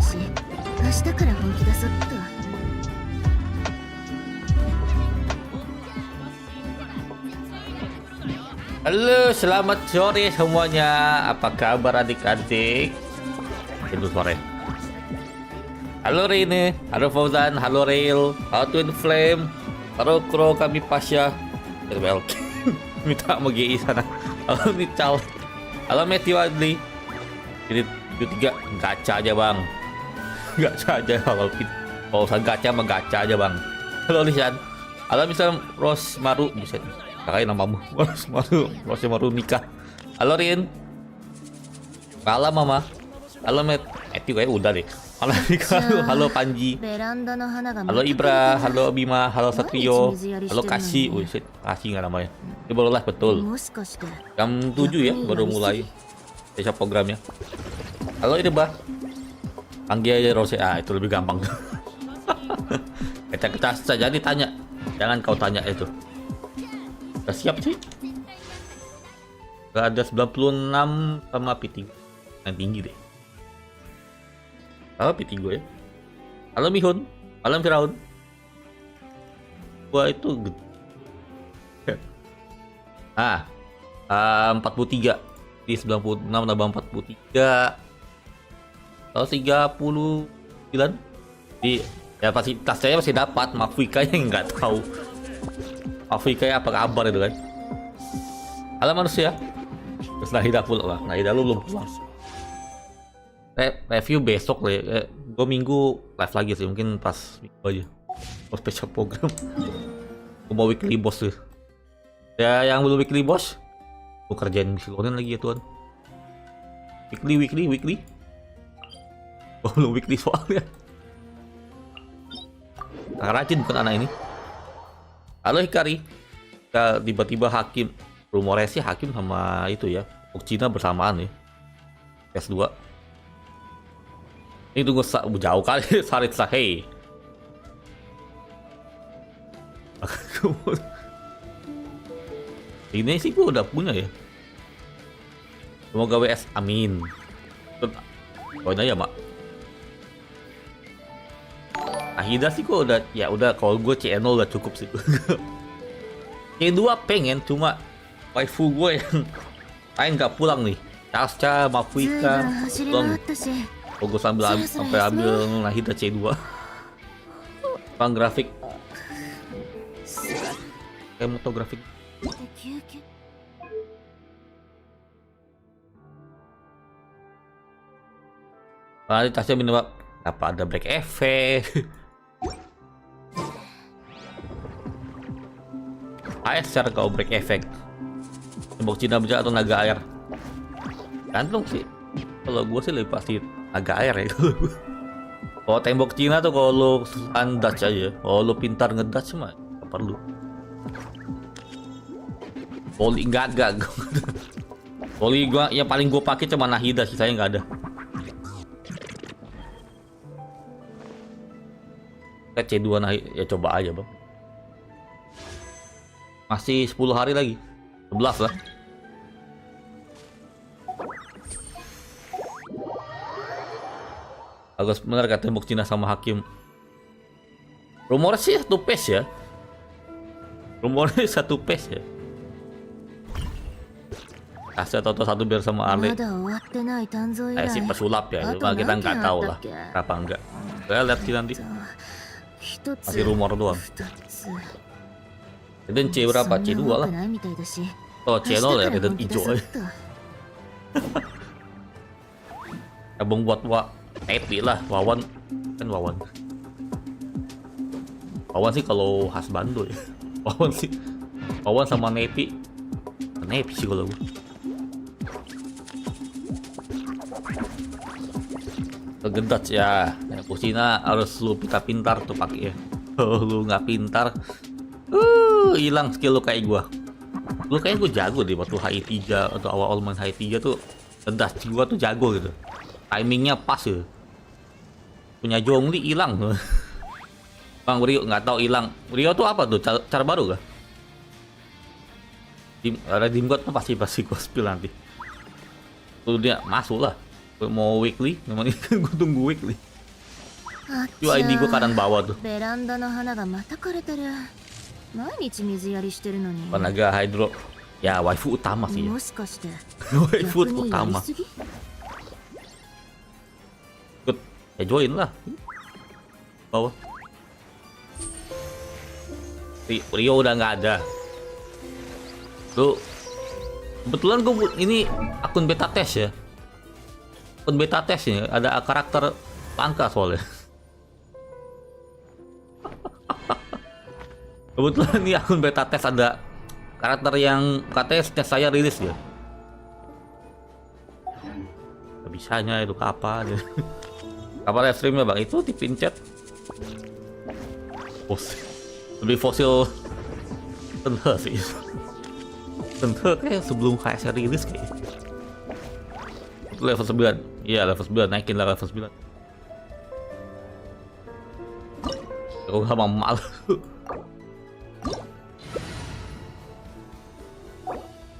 Halo, selamat sore semuanya. Apa kabar adik-adik? Itu sore. Halo Rene, halo Fauzan, halo Rail, halo Twin Flame, halo Kro, kami Pasya, farewell. Minta mau GI sana. Halo Nical, halo Matthew Adli. Ini tiga gacha aja bang. Gacha aja kalau usah gacha mah gacha aja bang. Halo Lisan, halo Mr. Rosmaru, bisa kakak namamu Rosmaru nikah. Halo Rin, halo Mama, halo Matthew kayak udah deh. Halo Mika, halo Panji, halo Ibra, halo Bima, halo Satrio, halo Kasih. Wih, Kasih nggak namanya? Ini baru live betul. Jam 7 ya baru mulai. Besok programnya. Halo Irba, panggil aja Rose. Ah itu lebih gampang. Kita saja ditanya, jangan kau tanya itu. Udah siap sih? Gak ada 96 sama P3 yang tinggi deh. Halo P3 ya. Halo Mihun, halo Firaun. Gua itu ah 43 di 96 nambah 43 atau 39 di ya pasti tas saya masih dapat. Mafika yang nggak tahu Mafika apa kabar itu kan. Halo manusia. Terus Nahida pula lah. Nahida lu belum pulang. Review besok lah. Gue minggu live lagi sih, mungkin pas minggu aja. Mau special program. Gue mau weekly boss tuh. Ya yang belum weekly boss, gue kerjain misi lonin lagi ya tuan. Weekly. Oh, belum weekly soalnya. Nah, rajin bukan anak ini. Halo Hikari. Kita tiba-tiba Hakim. Rumornya sih Hakim sama itu ya, Cina bersamaan ya. S2. Ini tunggu jauh kali Sarit Sahei. Ini sih gue udah punya ya. Semoga WS, amin. Poin aja mak. Ahida sih gue udah, ya udah kalau gue channel udah cukup sih. C2 pengen, cuma waifu gue yang lain nggak pulang nih. Chasca, Mafika, pulang. Gue sampai ambil Nahida C2. Bang grafik, kayak motografik. Tadi tasnya minum apa ada break effect. AS secara kau break effect. Tembok Cina bisa atau naga air? Gantung sih. Kalau gue sih lebih pasti naga air ya. Kalau tembok Cina tuh kalau lu Dutch aja. Kalau lu pintar ngedutch mah gak perlu. Poli enggak. Poli gua yang paling gue pakai cuma Nahida, sisanya nggak ada. C2 Nahida ya coba aja bang. Masih 10 hari lagi, 11 lah. Bagus benar kata tembok Cina sama Hakim. Rumornya sih satu pace ya. Rumornya satu pace ya. Kasih atau satu biar sama Ale. Si pesulap ya, cuma kita nggak tahu lah apa enggak. Saya lihat sih nanti. Masih rumor doang. Redan C berapa? C2 lah. Oh C0 ya, Redan hijau aja. Abang buat Nepi lah, Wawan kan Wawan sih kalau khas Bando ya. Wawan sama Nepi sih kalau gue. Kegedat ya, Kusina harus lu pintar tuh pakai ya. Kalau lu nggak pintar, hilang skill lu kayak gua. Lu kayak gua jago deh waktu HI3 atau awal main HI3 tuh, kegedat gua tuh jago gitu. Timingnya pas ya. Punya Jongli hilang. Bang Rio nggak tahu hilang. Rio tuh apa tuh? Cara baru kah? Ada dimgot pasti gua spill nanti. Tuh dia masuk lah. Mau weekly, memang gue tunggu weekly. UID gue kanan bawah tuh. ベランダの花がまた枯れてる。毎日水やりしてるのに。 Tenaga hydro. Ya, waifu utama sih ya. もしかして Waifu 逆にやり utama. すぎ？ Ikut. Ya join lah. Bawah. Rio udah nggak ada. Tuh. Kebetulan gue ini akun beta test ya. Akun beta test ya. Ada karakter langka soalnya. Kebetulan ini akun beta test ada karakter yang katanya setiap saya rilis ya. Gak bisanya itu kapan ya. Kapan live streamnya bang? Itu di pin chat. Fosil. Lebih fosil Ntar sih. Ntar kayak sebelum KSR rilis kayak. Itu level 9. Iya level 9, naikin lah level 9. Aku gak mau malu.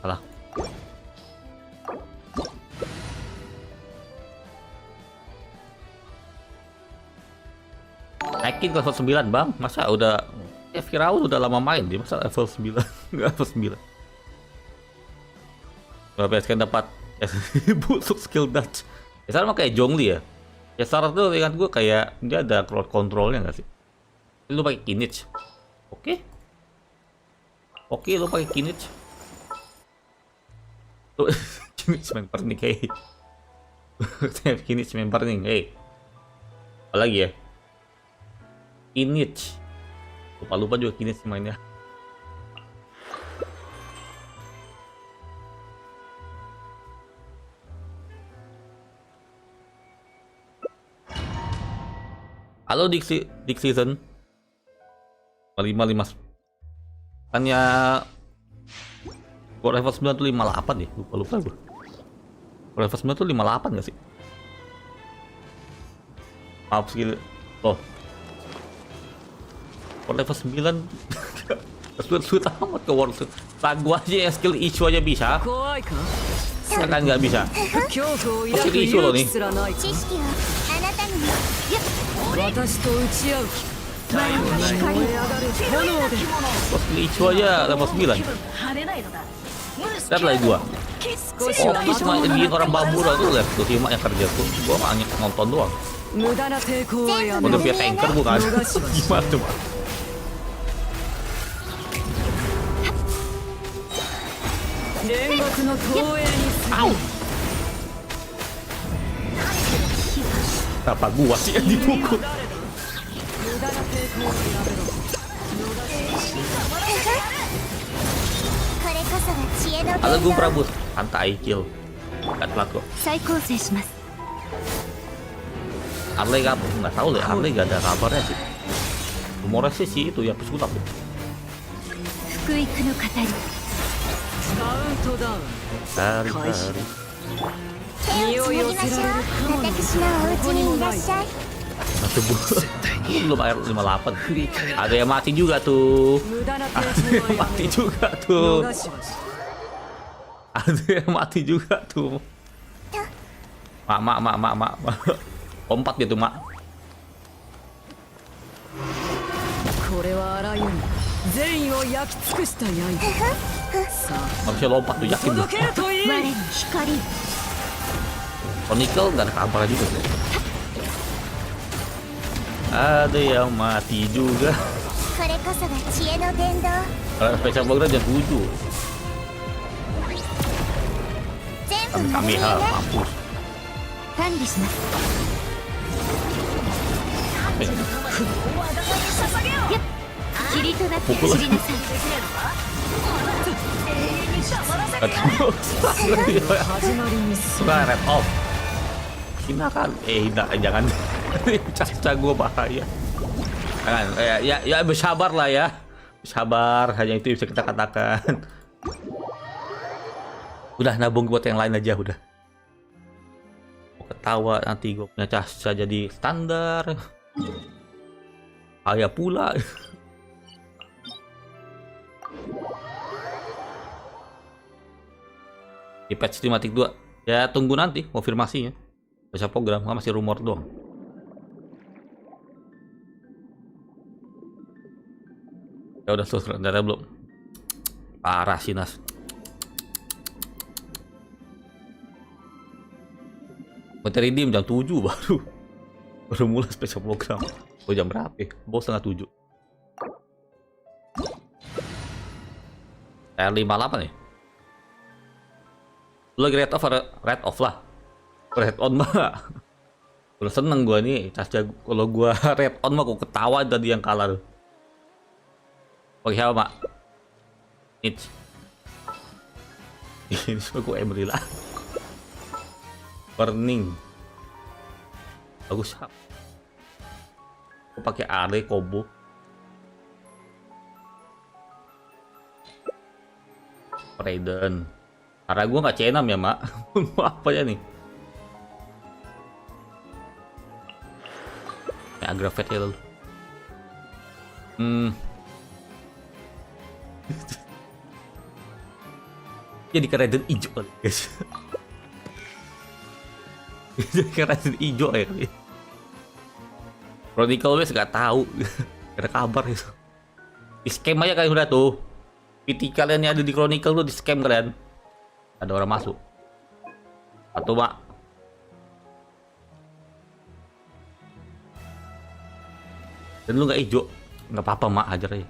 Alah. Naikin ke level 9 bang. Masa udah Firaun udah lama main dia, masa level 9. Nggak level 9. Berapa kan dapat busuk skill dodge. Ya sama kayak Zhongli ya. Ya Sarah tuh ingat gue kayak dia ada crowd controlnya nggak sih? Lu pakai Kinich. Oke. Oke, lu pakai Kinich. Tuh, Kinich member nih kayak. Kinich member nih, hey. Apa lagi ya? Kinich. Lupa juga Kinich mainnya. Halo Dixie Season 55 hanya gua level 9 tuh 58 ya, lupa gua. Level 9 tuh 58 gak sih? Maaf skill. Oh. Level 9 sulit amat ke World. Lagu aja ya skill issue aja bisa. Kan nggak bisa. Skill issue loh nih. Skill issue aja level 9. Lihat lagi gua. Oke cuma bikin orang bambura tuh lihat tuh simak yang kerja tuh. Gua hanya nonton doang. Udah biar tanker bukan? Gimana coba? Au. Kenapa gua sih yang dipukul? Halo gue Prabu, santai kill. Gak telat kok. Arley nggak tahu deh, Arley gak ada kabarnya sih. Rumornya sih itu ya pesulap. Hari. Belum air 58. Ada yang mati juga tuh. Ada yang mati juga tuh. Mak. Lompat dia tuh, Mak. Harusnya lompat tuh, yakin tuh. Chronicle nggak ada kabar juga tuh. Ada yang mati juga. Kalau spesial program jam 7. Kami mampus. Pukul. Suka red off. Ini kan jangan. Chasca gue bahaya. Jangan, ya bersabar lah ya. Sabar, hanya itu bisa kita katakan. Udah nabung buat yang lain aja udah. Mau ketawa nanti gue punya Chasca jadi standar. Ayah pula. Di patch 5.2 ya tunggu nanti konfirmasinya. Baca program, masih rumor doang. Ya udah tuh, ternyata belum. Parah sih Nas. Materi dim jam 7 baru mulai special program. Oh jam berapa? Bos setengah 7. R58 ya? Lu lagi red off atau red off lah? Red on mah. Udah seneng gua nih, Chasca. Kalau gua red on mah kok ketawa tadi yang kalah tuh. Pakai siapa, Mak? Nits. Ini semua gua Emery lah. Burning. Bagus. Gua pakai Ale combo. Raiden. Karena gue nggak C6 ya, Mak. Apa ya nih? Kayak aggravate ya lalu. Jadi ke Raiden hijau kali, guys. Jadi ke Raiden hijau ya kali. Chronicle wes nggak tahu. Ada kabar itu. Di scam aja kalian udah tuh. PT kalian yang ada di Chronicle tuh di scam kalian. Ada orang masuk. Satu, Mak. Dan lu nggak hijau, nggak apa-apa, Mak, hajar aja.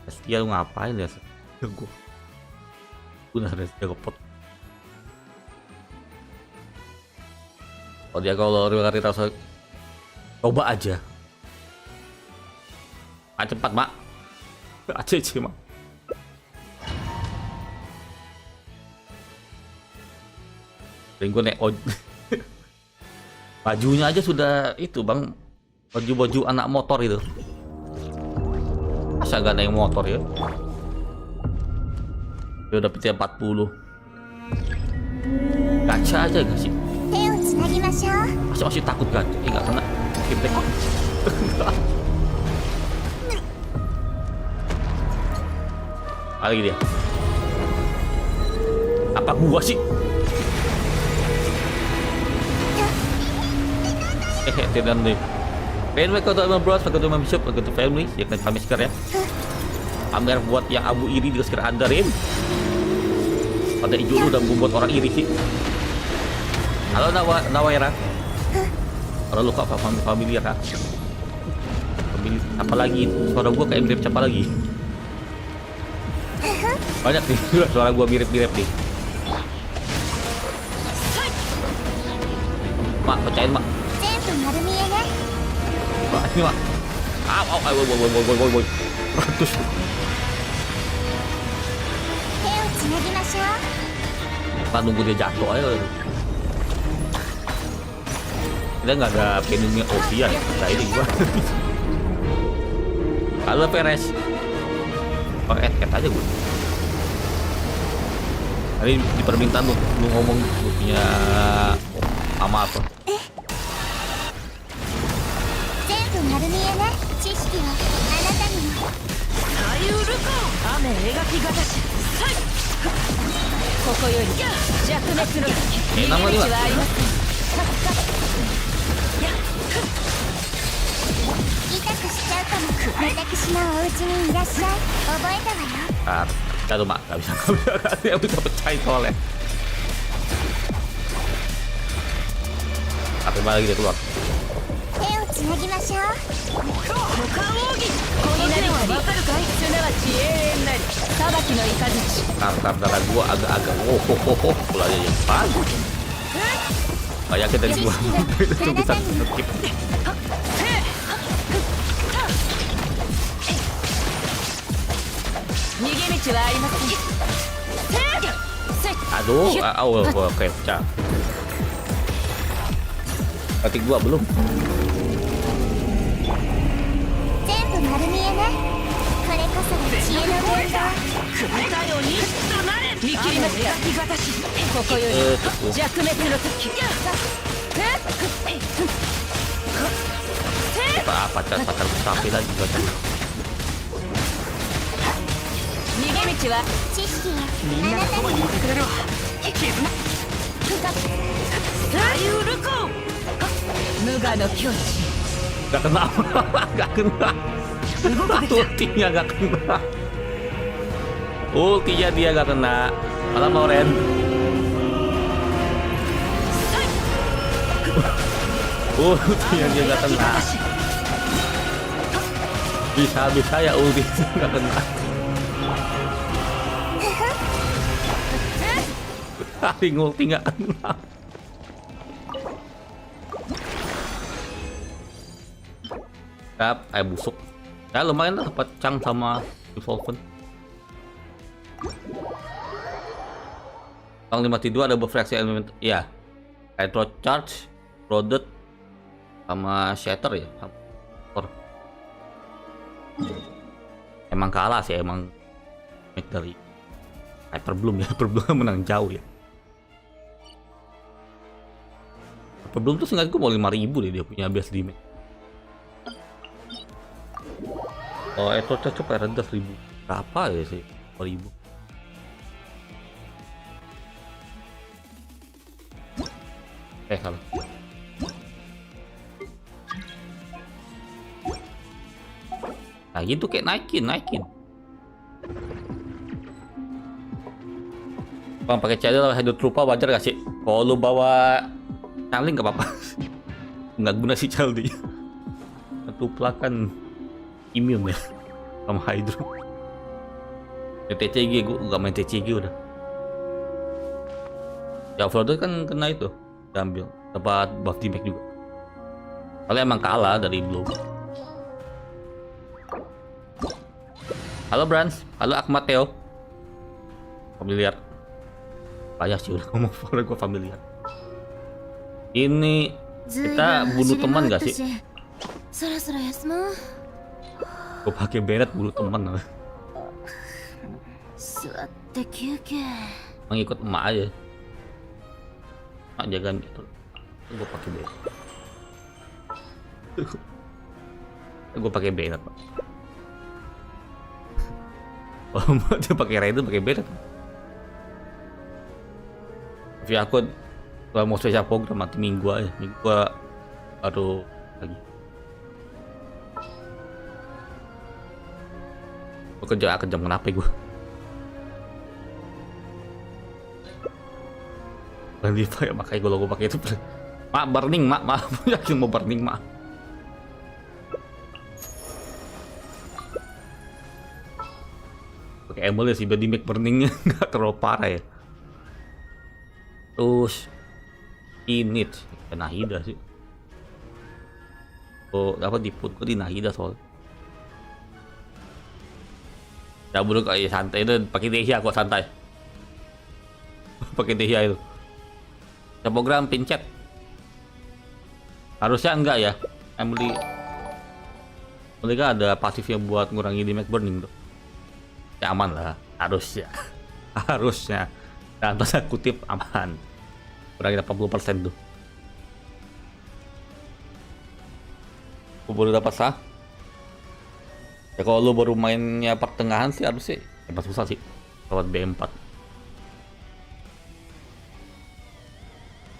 Setia lu ngapain ya? Gue udah Setia kepot. Oh dia kalau riwayat rasa coba aja. Cepat, Mak. Aja, Mak. Dan gue naik bajunya aja sudah itu, Bang. Baju-baju anak motor itu. Masa gak naik motor ya? Dia udah PT 40. Gacha aja gak sih? Masih takut gacha? Gak kena. Lagi dia. Apa gua sih? Tidak nih. Pengen mereka untuk membros, pakai untuk membishop, pakai untuk family, ya kan kami sekarang ya. Pamer buat yang abu iri juga sekarang anda Rim. Pada hijau lu udah membuat orang iri sih. Halo Nawayra. Kalau lu kok familiar kan? Family apa lagi? Suara gua kayak mirip siapa lagi? Banyak nih suara gua mirip-mirip nih. Mak, percayain, Mak. Ini, Mak. Woi. 100. Kita nunggu dia jatuh aja. Kita nggak ada penungnya Osia ya. Nah ini gua. Halo Peres. Pakai aja gua. Tadi di permintaan lu ngomong lu punya nama apa? Nama dia Kita tuh, Mak, gak bisa pecahin soalnya. Tapi balik dia keluar. Karena gua agak-agak pulang aja bagus. Kayak kita di gua itu bisa skip. Aduh, oke, pecah. Ketik gua belum. Pacar tapi lagi pacar. Gak kena. Gak kena. Ultinya gak kena. Ultinya dia gak kena. Malah mau Ren. Ultinya dia gak kena. Bisa ya ulti gak kena. Tapi ulti gak kena. Busuk. Ya lumayan lah dapat Chang sama Evolven. Tang 52 ada buff reaksi elemen. Iya. Hydro Charge, Rodet sama Shatter ya. Emang kalah sih emang dari Hyper Bloom ya. Hyper Bloom menang jauh ya. Hyper Bloom tuh seenggaknya gue mau 5.000 deh dia punya base damage. Oh, itu coba rendah 1000 berapa ya sih? 2000. Kalau nah gitu kayak naikin. Bang pakai channel hidup rupa wajar gak sih? Kalau lu bawa Charlie nggak apa-apa. Nggak guna sih Charlie. Satu kan immune ya sama Hydro. Ya TCG gue nggak main TCG udah. Ya Flooded kan kena itu, diambil dapat buff damage juga. Kalau emang kalah dari Blue. Halo Brans, halo Akmateo. Familiar. Banyak sih udah ngomong gue familiar. Ini kita bunuh teman gak sih? Gue pakai beret bunuh teman. Mengikut emak aja. Emak jaga itu. Gue pakai beret. Gue pakai beret, Pak. Oh, dia pakai rider pakai beret. Tapi aku kalau mau spesial program mati minggu aja. Minggu gua baru lagi. Kerja kenapa gue? Diva ya makanya gue pakai itu. Mak burning mak, yakin mau burning mak. Pakai emul ya sih, body make burningnya nggak terlalu parah ya. Terus ini Nahida sih. Oh dapat diput gue di Nahida soal. Ya buruk kayak santai itu pakai Dehya kok santai. Pakai Dehya itu. Program pincet. Harusnya enggak ya. Emily kan ada pasifnya buat ngurangi damage burning tuh. Ya aman lah, harusnya. Harusnya. Dan tanda kutip aman. Kurangi 80% tuh. Aku baru dapat sah. Ya kalau lu baru mainnya pertengahan sih harusnya emang susah sih lewat B4.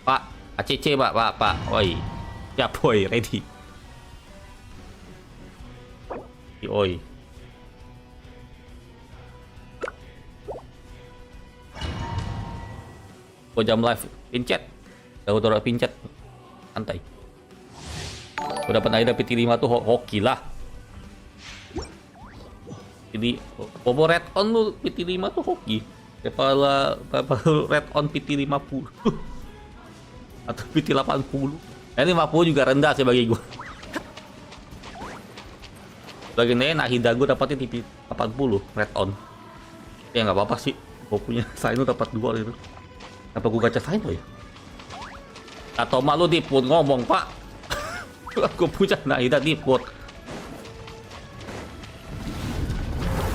Pak, ACC pak. Oi. Siap boy, ready. Oi. Gua jam live pincet. Jauh taruh pincet. Santai. Gua dapat aida PT5 tuh hoki lah. Jadi Bobo red on lu PT5 tuh hoki. Kepala red on PT50 atau PT80. Ini 50 juga rendah sih bagi gua. Bagiannya Nahida gua dapatnya PT80 red on. Ya nggak apa-apa sih. Gua punya Saino dapat 2 gitu. Apa gua gacha Saino ya? Atau mak lu diput ngomong pak. Gua punya Nahida diput.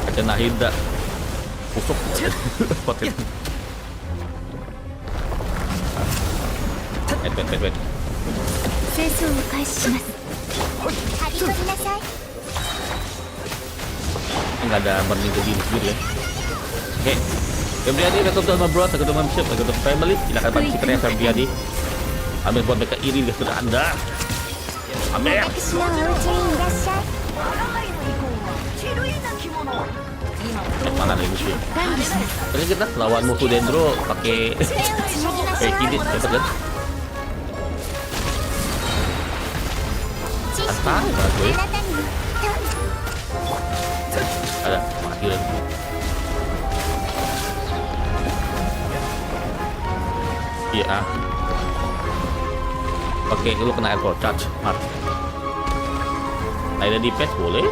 Gacha Nahida. Busuk. Wait. Nggak ada burning ke diri sendiri ya. Oke. Febriadi, welcome to my bro, welcome to membership, welcome to family. Silahkan bantu kita ya Febriadi. Ambil buat mereka iri dia sudah Anda. Ambil. Mana nih musuh? Terus kita lawan musuh dendro pakai kayak kidit dapat kan? Santai banget gue. Ada mati lagi. Iya. Oke, lu kena airport charge, Mar. Nah, ada di patch boleh?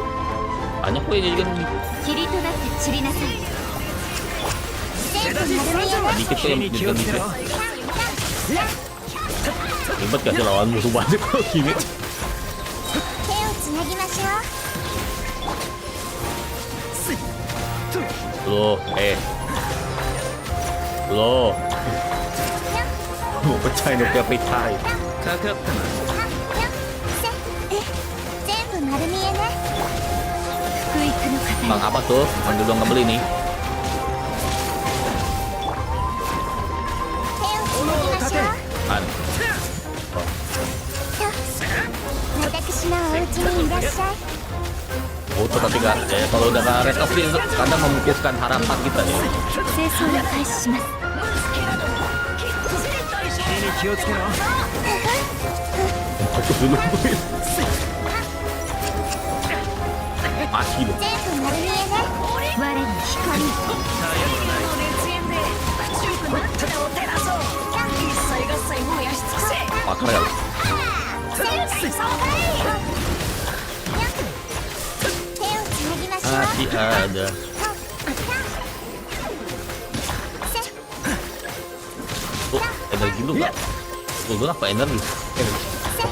Banyak kok yang jadikan dikit tuh yang jadikan dikit. Ribet gak sih lawan musuh banyak kok gini? Loh, Loh. Mau pecahin udah pecah. Bang apa tuh? Bang dulu nggak beli nih. Man. Oh, tapi nggak. Ya, kalau udah nggak rest of itu kadang memukiskan harapan kita ya. Aku dulu. Mati loh. Pakar ya. Masih ada. Oh, energi lu nggak? Lu apa energi?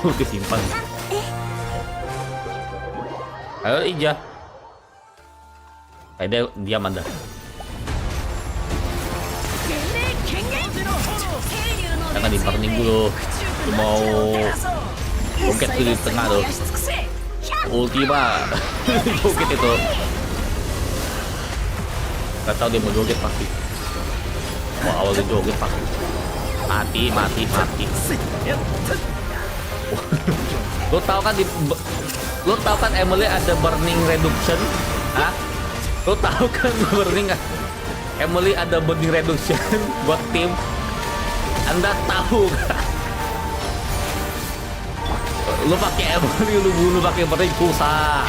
Oh, disimpan. Ayo Ija. Dia manda. Jangan di burning dulu. Lu mau joget di tengah tuh. Ultima. Joget itu. Gak tau dia mau joget pasti. Mau awal dia joget pasti. Mati. Lu tahu kan Emily ada burning reduction? Hah? Lu tahu kan Emily ada burning reduction buat tim? Anda tahu kan? Lu pakai Emily, lu bunuh pakai burning susah.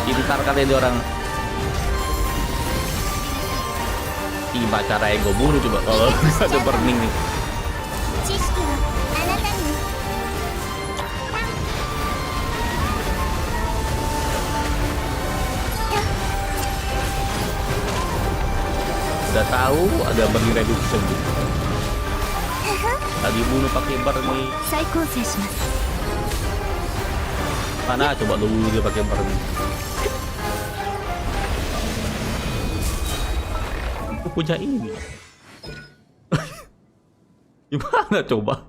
Pintar kan ini orang. Gimana cara yang gue bunuh coba kalau ada burning nih. Udah tahu ada burning reduction gitu. Tadi bunuh pakai burning. Mana coba lu bunuh dia pakai burning. Aku punya ini. Gimana coba?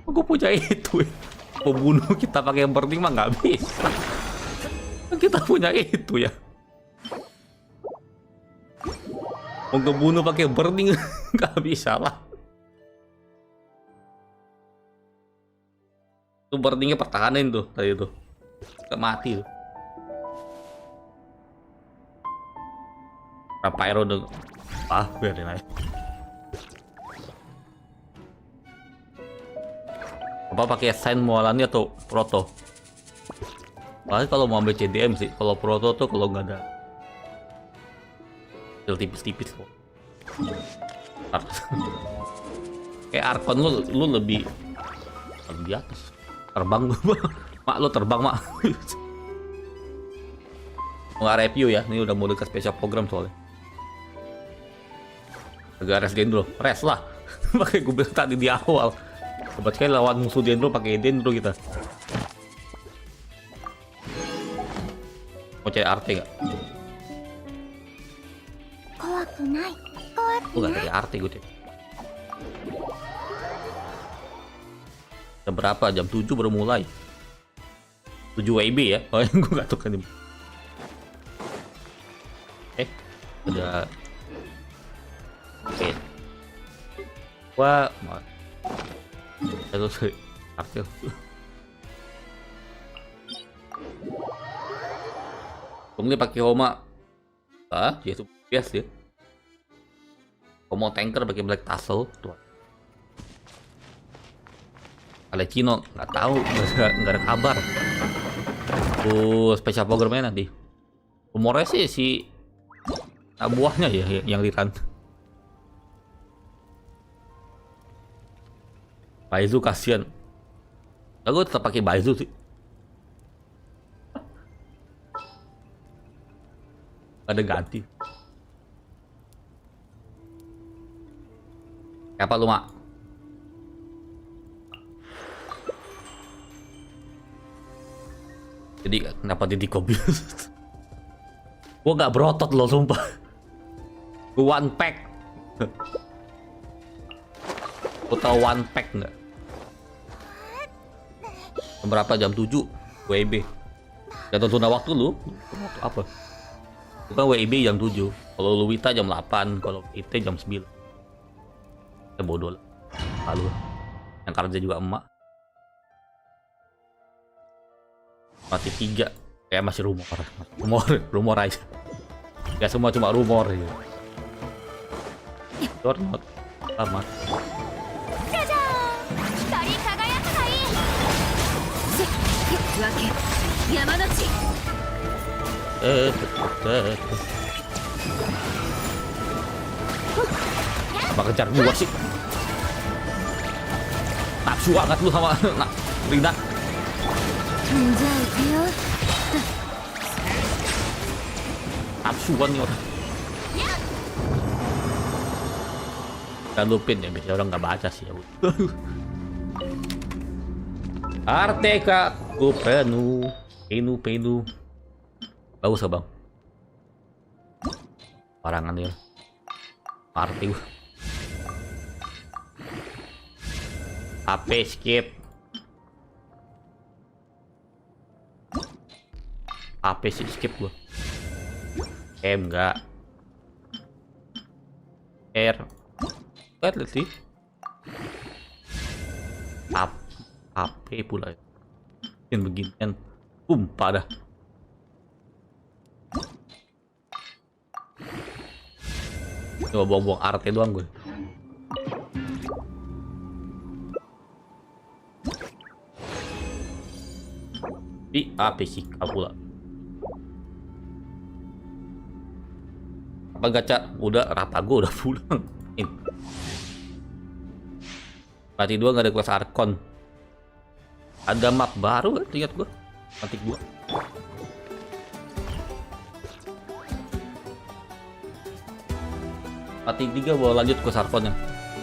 Aku punya itu. Pembunuh kita pakai burning mah nggak bisa. Kita punya itu ya. Mau ngebunuh pakai burning nggak bisa lah. Tuh burningnya pertahanin tuh tadi tuh. Gak mati tuh. Berapa aero dong? Biarin aja. Apa pakai sign mualannya atau proto? Paling kalau mau ambil CDM sih. Kalau proto tuh kalau nggak ada. Tipis-tipis kok. Kayak Arkon lu lebih di atas. Terbang mak lu terbang mak. Nggak review ya. Ini udah mau dekat special program soalnya. Agak rest dendro, rest lah. Pakai gue bilang tadi di awal. Sobat sekali lawan musuh dendro pakai dendro kita. Mau cari arte nggak? Gue gak cari arte gue deh. Jam berapa? Jam 7 baru mulai. 7 WIB ya? Oh gue gak tahu kan. Ada. Oke. Wah, terus aktif. Ini pakai Homa. Ah, ya itu biasa ya. Homa tanker pakai Black Tassel. Tuh. Ada Cino, nggak tahu, nggak ada kabar. Special programnya nanti. Rumornya sih si buahnya ya yang Riran. Baizu kasihan. Aku tetap pakai Baizu sih. Ada ganti. Apa lu, Mak? Jadi kenapa Didi kopi? Gua nggak berotot loh, sumpah. Gua one pack. Gua tau one pack nggak? Berapa jam 7 WIB? Jatuh tuna waktu lu? Waktu apa? Bukan WIB jam 7. Kalau lu Wita jam 8. Kalau IT jam 9. Ya bodoh lah. Lalu yang kerja juga emak. Mati 3. Kayak masih rumor aja. Ya semua cuma rumor ya. Not amat. Apa kejar gua sih? Nafsu banget lu sama Rina. Nafsuan nih orang. Jangan lupin ya, biasanya orang nggak baca sih ya. Arteka Kupenu Penu. Bagus Bang. Parangan ya. Party. HP skip. HP sih skip gua. M enggak. R. Lihat sih. HP pula. Yang beginian. Pada. Coba buang-buang arte doang gue. Di apa sih pula? Apa gacha? Udah rata gue udah pulang. Mati 2 nggak ada kelas Arkon. Ada map baru kan? Lihat gue. Mati 2. Mati 3 bawa lanjut ke Sarkonnya.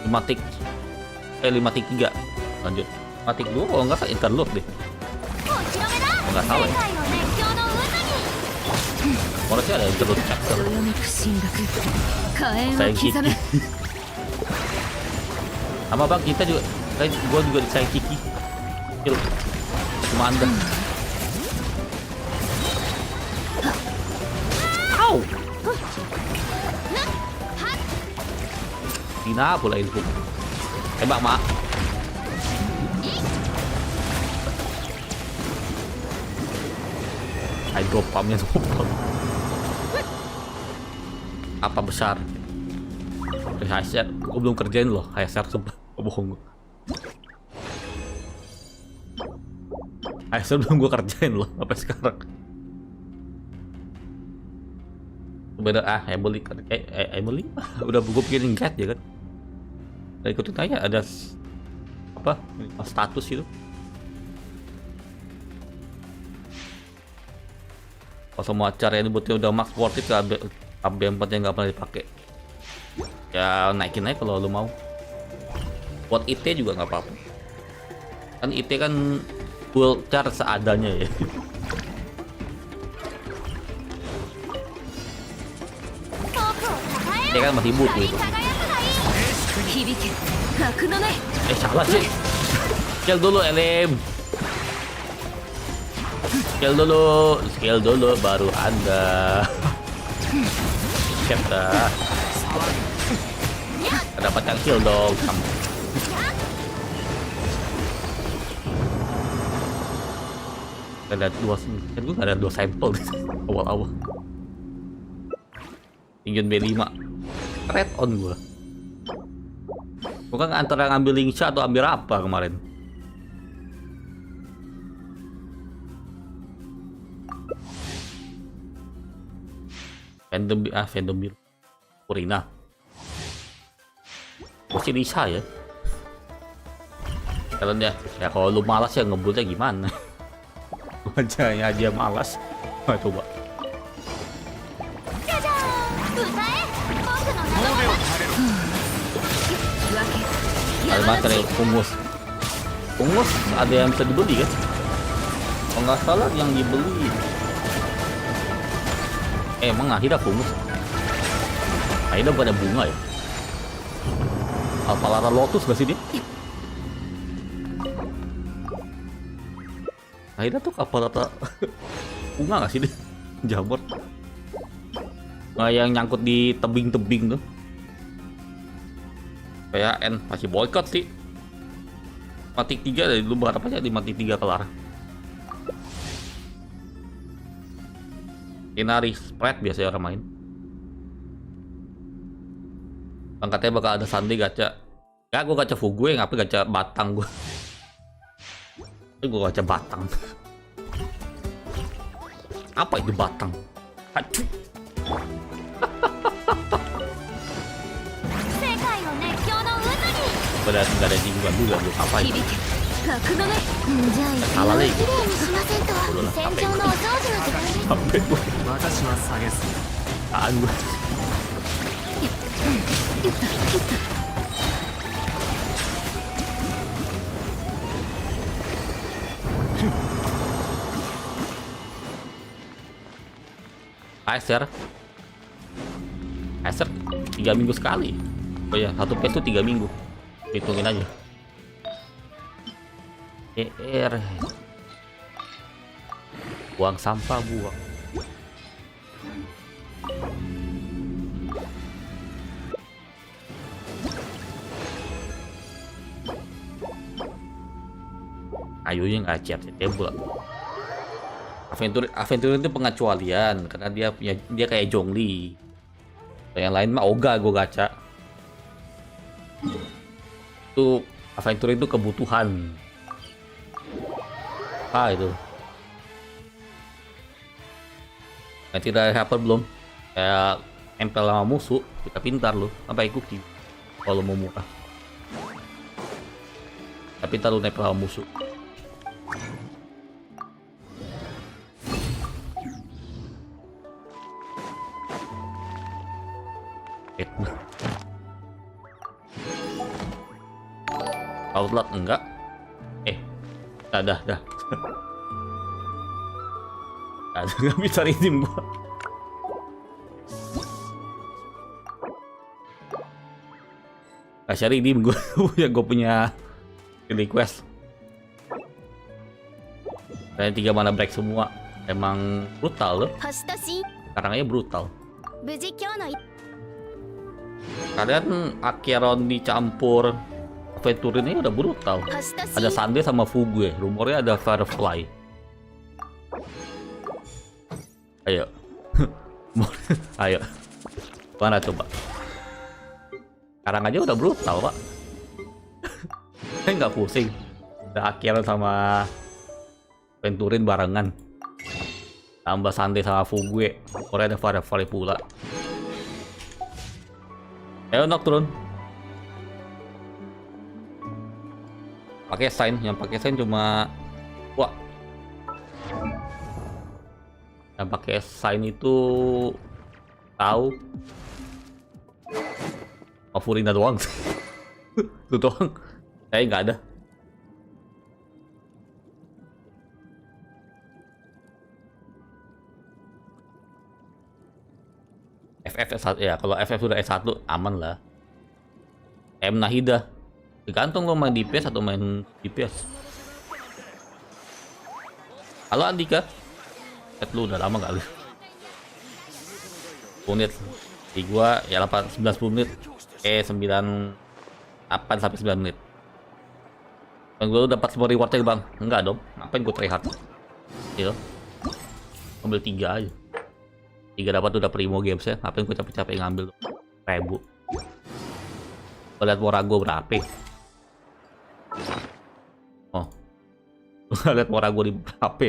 5 tik 3 lanjut. Mati 2 kalau nggak salah interlude deh. Kalau nggak salah ya. Harusnya ada interlude chapter. Sayang Kiki. Sama Bang kita juga. Gua juga disayang Kiki. Cuma Anda. Au. Dina pula info. Tembak mak. Hydro pumpnya sopan. Apa besar? HSR, gue belum kerjain loh. HSR sumpah, bohong gue. HSR belum gue kerjain loh sampai sekarang. Beda Emily kan, Emily udah gue bikin guide ya kan. Udah ikutin aja ada apa status itu. Kalau semua acara yang dibuatnya udah max worth it, AB4 yang nggak pernah dipakai. Ya naikin aja kalau lu mau. Buat IT juga nggak apa-apa. Kan IT kan full char seadanya ya. IT kan masih butuh itu. Salah sih. Skill dulu Elim. Skill dulu baru Anda. Siap dah. Dapat yang kill dong kamu. Ada dua, kan gue ada 2 sampel di awal-awal. Ingin B5 red on gue. Gue kan antara ngambil Lingsha atau ambil apa kemarin. Fandom biru Purina. Masih Lisa ya. Kalian ya kalau lu malas ya ngebulnya gimana? Wajahnya aja malas. Nah, coba. Ada materi pungus. Pungus ada yang bisa dibeli kan? Kalau nggak salah yang dibeli. Emang akhirnya pungus. Akhirnya pada bunga ya. Alpalara Lotus gak sih dia? Akhirnya tuh Alpalara bunga gak sih dia? Jamur. Nah, yang nyangkut di tebing-tebing tuh. Kayak N masih boykot sih. Mati 3 dari dulu berapa aja di mati 3 kelar. Inari spread biasanya orang main. Bang katanya bakal ada sandi gacha. Ya gue gacha Fugue, ngapain gacha batang gue. Gue gacha batang. Apa itu batang? Aduh. Pada nggak ada jingguan juga gue apa itu? Salah lagi. Sampai gue. Tahan gue. Acer 3 minggu sekali. Oh ya, satu PS tuh 3 minggu. Hitungin aja. Buang sampah, buang. Ayunya nggak siap buat. Aventur itu pengecualian karena dia kayak Zhongli. Yang lain mah Oga gue gacha. Itu Aventur itu kebutuhan. Itu. Nanti udah apa belum? Kayak nempel sama musuh, kita pintar loh. Sampai cookie kalau mau muka. Tapi pintar lu nempel sama musuh. Outlet enggak? Dah. Nggak bisa redeem gua. Kasih redeem gua. Ya gua punya request. Dan 3 mana break semua. Emang brutal loh. Sekarang aja brutal. Kalian Acheron dicampur Aventur ini udah brutal. Ada Sunday sama Fugue. Rumornya ada Firefly. Ayo. Ayo. Mana coba? Sekarang aja udah brutal, Pak. Saya nggak pusing. Ada Acheron sama Aventurin barengan. Tambah Sunday sama Fugue. Rumornya ada Firefly pula. Ayo Nocturne. Pakai sign, yang pakai sign cuma yang pakai sign itu tahu Furina doang. Itu doang. Saya nggak ada. FF S1 ya, kalau FF sudah S1 aman lah. M Nahida tergantung lo main DPS atau main DPS. Halo Andika, chat lu udah lama gak lu? 10 menit di gua ya 19 menit 9 8 sampai 9 menit. Bang, gue dapat semua rewardnya bang. Enggak dong, ngapain gue tryhard gitu. Ambil 3 aja. 3 dapat udah primo games ya. Ngapain gue capek-capek ngambil 1000. Gue liat Morago berapa. Oh, gue liat Morago di berapa.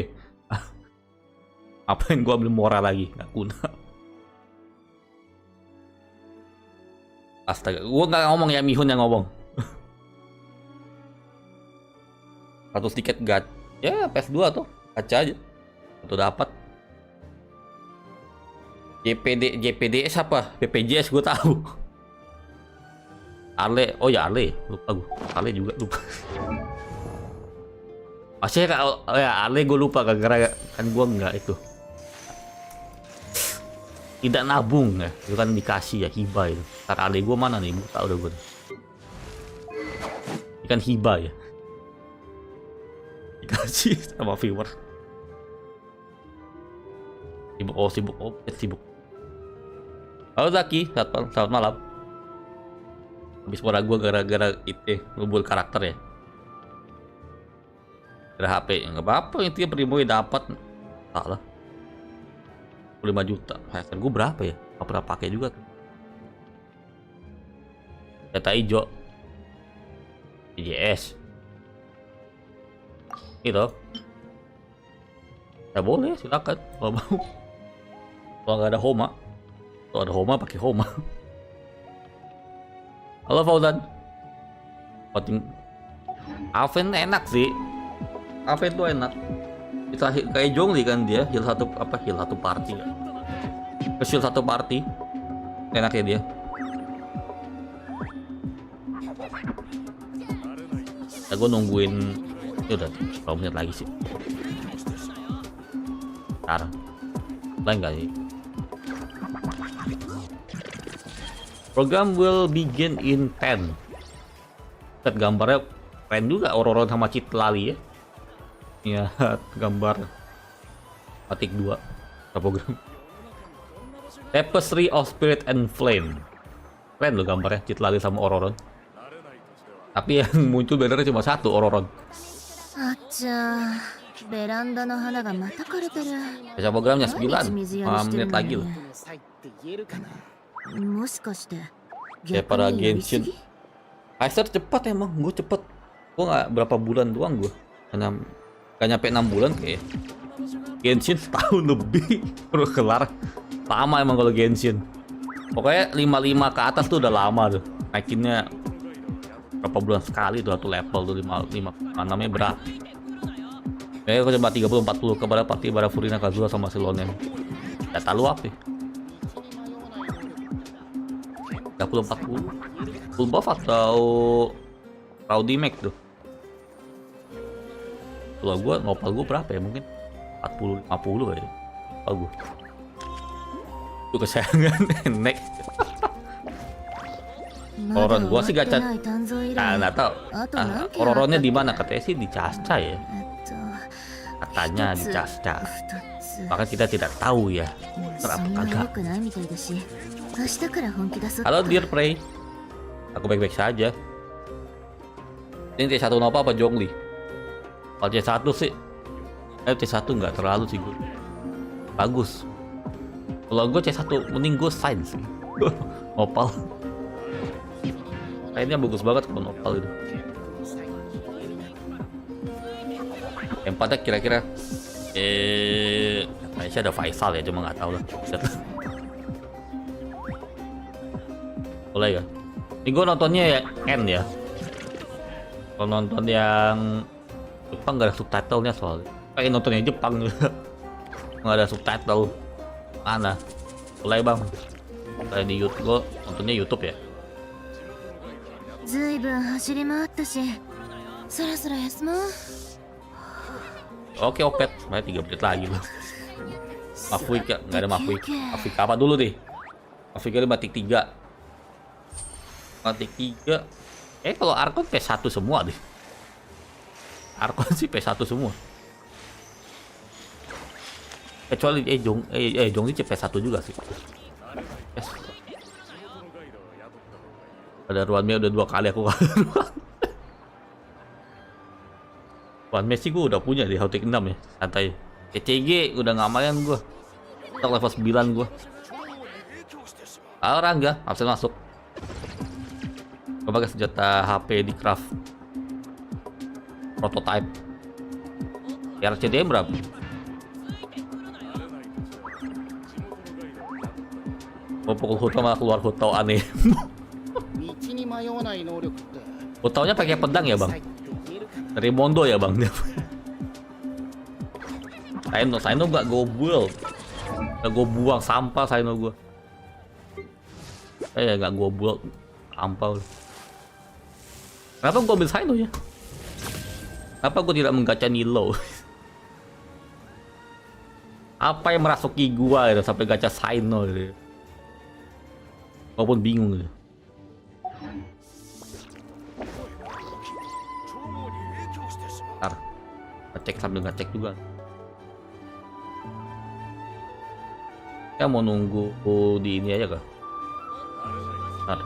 Ngapain gue ambil Mora lagi, nggak guna. Astaga, gue nggak ngomong ya, Mihun yang ngomong. 100 tiket gad, ya PS2 tuh, kaca aja, itu dapat. JPDS apa? BPJS gue tahu. Ale, oh ya Ale, lupa gue. Ale juga lupa. Masih ya Ale gue lupa gara-gara kan gue nggak itu. Tidak nabung ya, itu kan dikasih ya, hibah itu. Ntar Ale gue mana nih, buka udah gue. Ini kan hibah ya, dikasih sama viewer. Sibuk, sibuk. Halo Zaki, selamat malam. Habis suara gue gara-gara itu ngebul karakter ya. Gara HP, nggak apa-apa, intinya primo dapat. Salah. 5 juta. Hacker gue berapa ya? Gak pernah pakai juga tuh. Data hijau. PJS. Gitu. Ya boleh, silakan kalau mau. Kalau nggak ada Homa. Kalau ada Homa pakai Homa. Halo Fauzan. Voting. Aven enak sih. Aven tuh enak. Bisa kayak Zhongli kan dia, heal satu party. Heal satu party. Enaknya dia. Ya gue nungguin. Ya udah, berapa menit lagi sih. Ntar. Lain gak sih? Program will begin in 10. Lihat gambarnya keren juga, Ororon sama Citlali ya. Ya, gambar Matik 2 program. Tapestry of Spirit and Flame. Keren loh gambarnya, Citlali sama Ororon. Tapi yang muncul bannernya cuma 1, Ororon. Baca programnya 9 menit lagi loh. Ya para Genshin. Kaiser cepat emang, gue cepet. Gue nggak berapa bulan doang gue. Gak nyampe 6 bulan kayak. Genshin setahun lebih baru kelar. Lama emang kalau Genshin. Pokoknya 55 ke atas tuh udah lama tuh. Naikinnya berapa bulan sekali tuh satu level tuh 55. Namanya berat. Kayaknya aku coba 30-40 kepada party Bara Furina Kazura sama Silonen. Data lu apa? 30-40 full buff atau Rowdy Mac tuh. Kalau gue ngopal gue berapa ya, mungkin 40-50 ya. Ngopal gue itu kesayangan nenek. Ororon gue sih gacha. Nah nggak tahu Ororonnya di mana, katanya sih di Chasca ya, katanya di Chasca. Maka kita tidak tahu ya apa kagak. Halo Dear Prey, aku baik-baik saja. Ini T1 Nova apa Zhongli? Kalau C1 sih, C1 nggak terlalu sih gue. Bagus. Kalau gue C1 mending gue Sains sih. Nopal. Kayaknya bagus banget kalau Nopal itu. Empatnya kira-kira kayaknya sih ada Faisal ya, cuma nggak tahu lah. Boleh ya? Ini gue nontonnya ya N ya. Kalau nonton yang Jepang nggak ada subtitlenya soalnya. Kayak nontonnya Jepang juga nggak ada subtitle. Mana? Mulai bang. Kayak di YouTube, gue nontonnya YouTube ya. Oke Opet, saya 3 menit lagi loh. Mafuika, nggak ada Mafuika. Mafuika apa dulu deh? Mafuika 5 tik 3. 5 tik 3. Kalau Arkon P1 semua deh. Arkon sih P1 semua. Kecuali Jong ini P1 juga sih. Yes. Ada ruannya udah 2 kali aku kalah. One Messi gue udah punya di Hautik 6 ya, santai. CCG udah nggak main gue. Untuk level 9 gue. Orang enggak, absen masuk. Gue pakai senjata HP di craft. Prototype. RCDM berapa? Mau pukul Hutau malah keluar Hutau aneh. Hutaunya pakai pedang ya bang? Dari Mondo ya bang? Saino gak gue build. Gak gue buang sampah Saino gue. Gak gue build sampah. Kenapa gue ambil Saino ya? Kenapa gue tidak menggacha Nilo? Apa yang merasuki gue gitu, sampai gacha Saino gitu. Walaupun bingung gitu. Ntar ngecek sambil ngecek juga. Ya mau nunggu di ini aja kah? Ntar.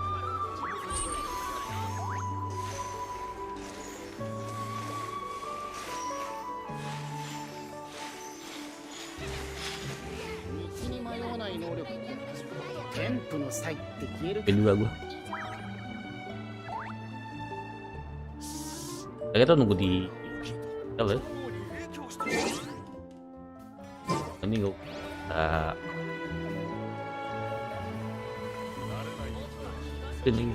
Ini juga gue. Kita nunggu di ya. Ini gue ini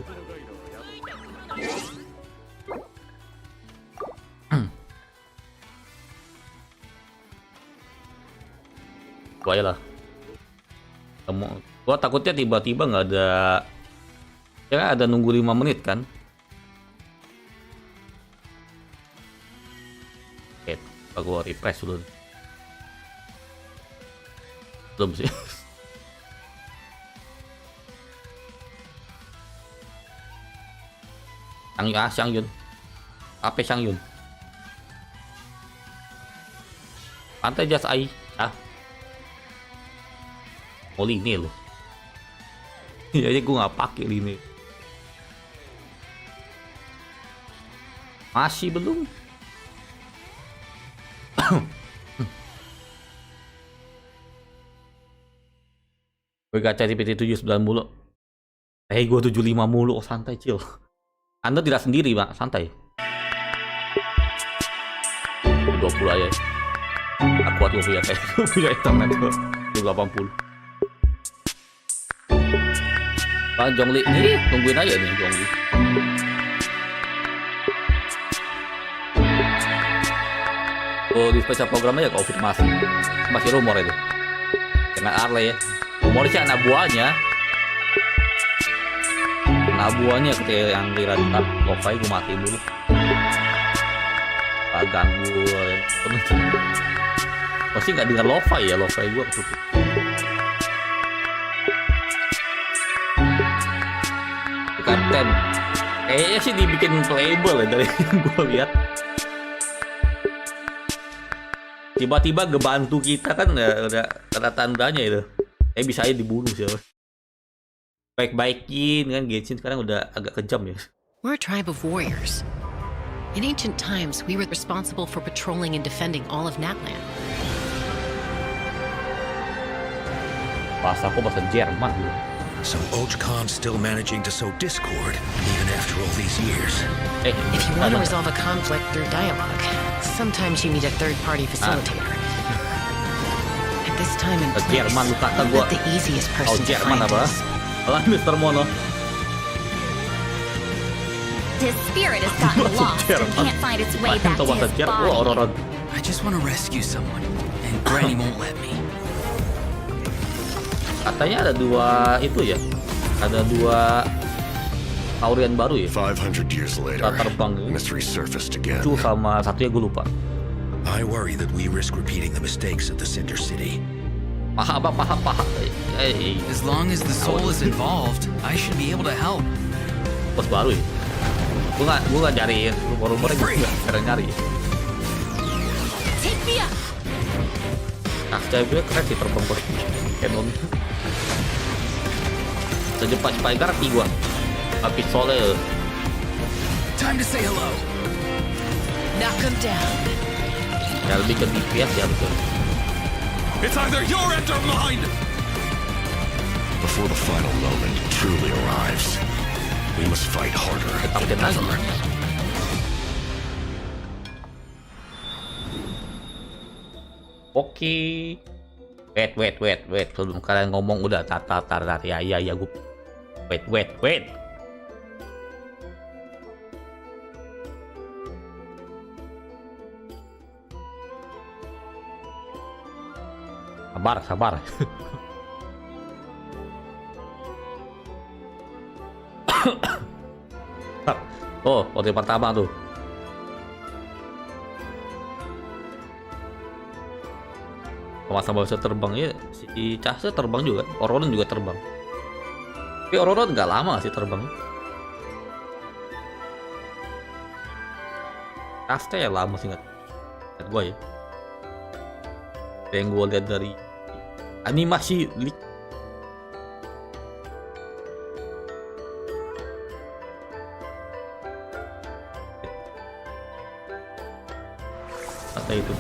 gue lah. Gua takutnya tiba-tiba nggak ada, ya kan ada nunggu 5 menit kan. Oke, gua refresh dulu. Belum sih. Xiang Yun. Apa Xiang Yun? Pantai jas ai. Oh ini loh. Iya aja gue nggak pakai ini. Masih belum. Gue gacha di PT 79 mulu. Gue 75 mulu. Oh, santai chill. Anda tidak sendiri pak, santai. 20 aja. Aku kuat gue punya internet gue 80. Bang Jongli nih, tungguin aja nih Jongli. Oh di spesial program aja konfirmasi. Masih rumor itu. Kena Arle ya. Rumornya sih anak buahnya. Anak buahnya ketika yang liran Ntar lo-fi gue matiin dulu. Ganggu gue. Pasti nggak dengar lo-fi ya, lo-fi gue ketutup. Kapten, kayaknya sih dibikin playable ya dari yang gue lihat. Tiba-tiba ngebantu kita kan udah ada tandanya itu. Bisa aja dibunuh sih. Baik-baikin kan Genshin sekarang udah agak kejam ya. We're a tribe of warriors. In ancient times, we were responsible for patrolling and defending all of Natland. Bahasa aku bahasa Jerman loh. So OGCON's still managing to sow discord even after all these years. If you want to resolve a conflict through dialogue, sometimes you need a third-party facilitator. At this time and place, Jerman lu kata I'm gua. not the easiest person to Jerman find apa? is. Alah Mr. Mono. His spirit has gotten lost and can't find its way back to his body. I just want to rescue someone, and Granny won't let me. Katanya ada dua itu ya. Ada dua Taurian baru ya. 500 years later, terbang ya. mystery surfaced again. Cu sama satunya gue lupa. I worry that we risk repeating the mistakes of the Cinder City. Paha. As long as the soul is involved, I should be able to help. Bos baru ya. Gue nggak nyari rumor-rumornya, gue nggak sekarang nyari. Take me up. Chasca gue keren sih terbang bos Canon. Secepat Spider-Man gue. Tapi soalnya Time to say hello. Knock him down. Ya lebih ke DPS ya betul. It's either your end or mine! Before the final moment truly arrives, we must fight harder than ever. Oke. Wait. Sebelum kalian ngomong udah tar. Ya gue. Wait. Sabar. Oh, poti pertama tuh. Masa bisa terbang ya, si Chasca terbang juga, Peraturan juga terbang. Tapi Peraturan nggak lama sih terbangnya. Chasca ya lama sih nggak gue ya. Yang gue lihat dari animasi leak. Apa itu?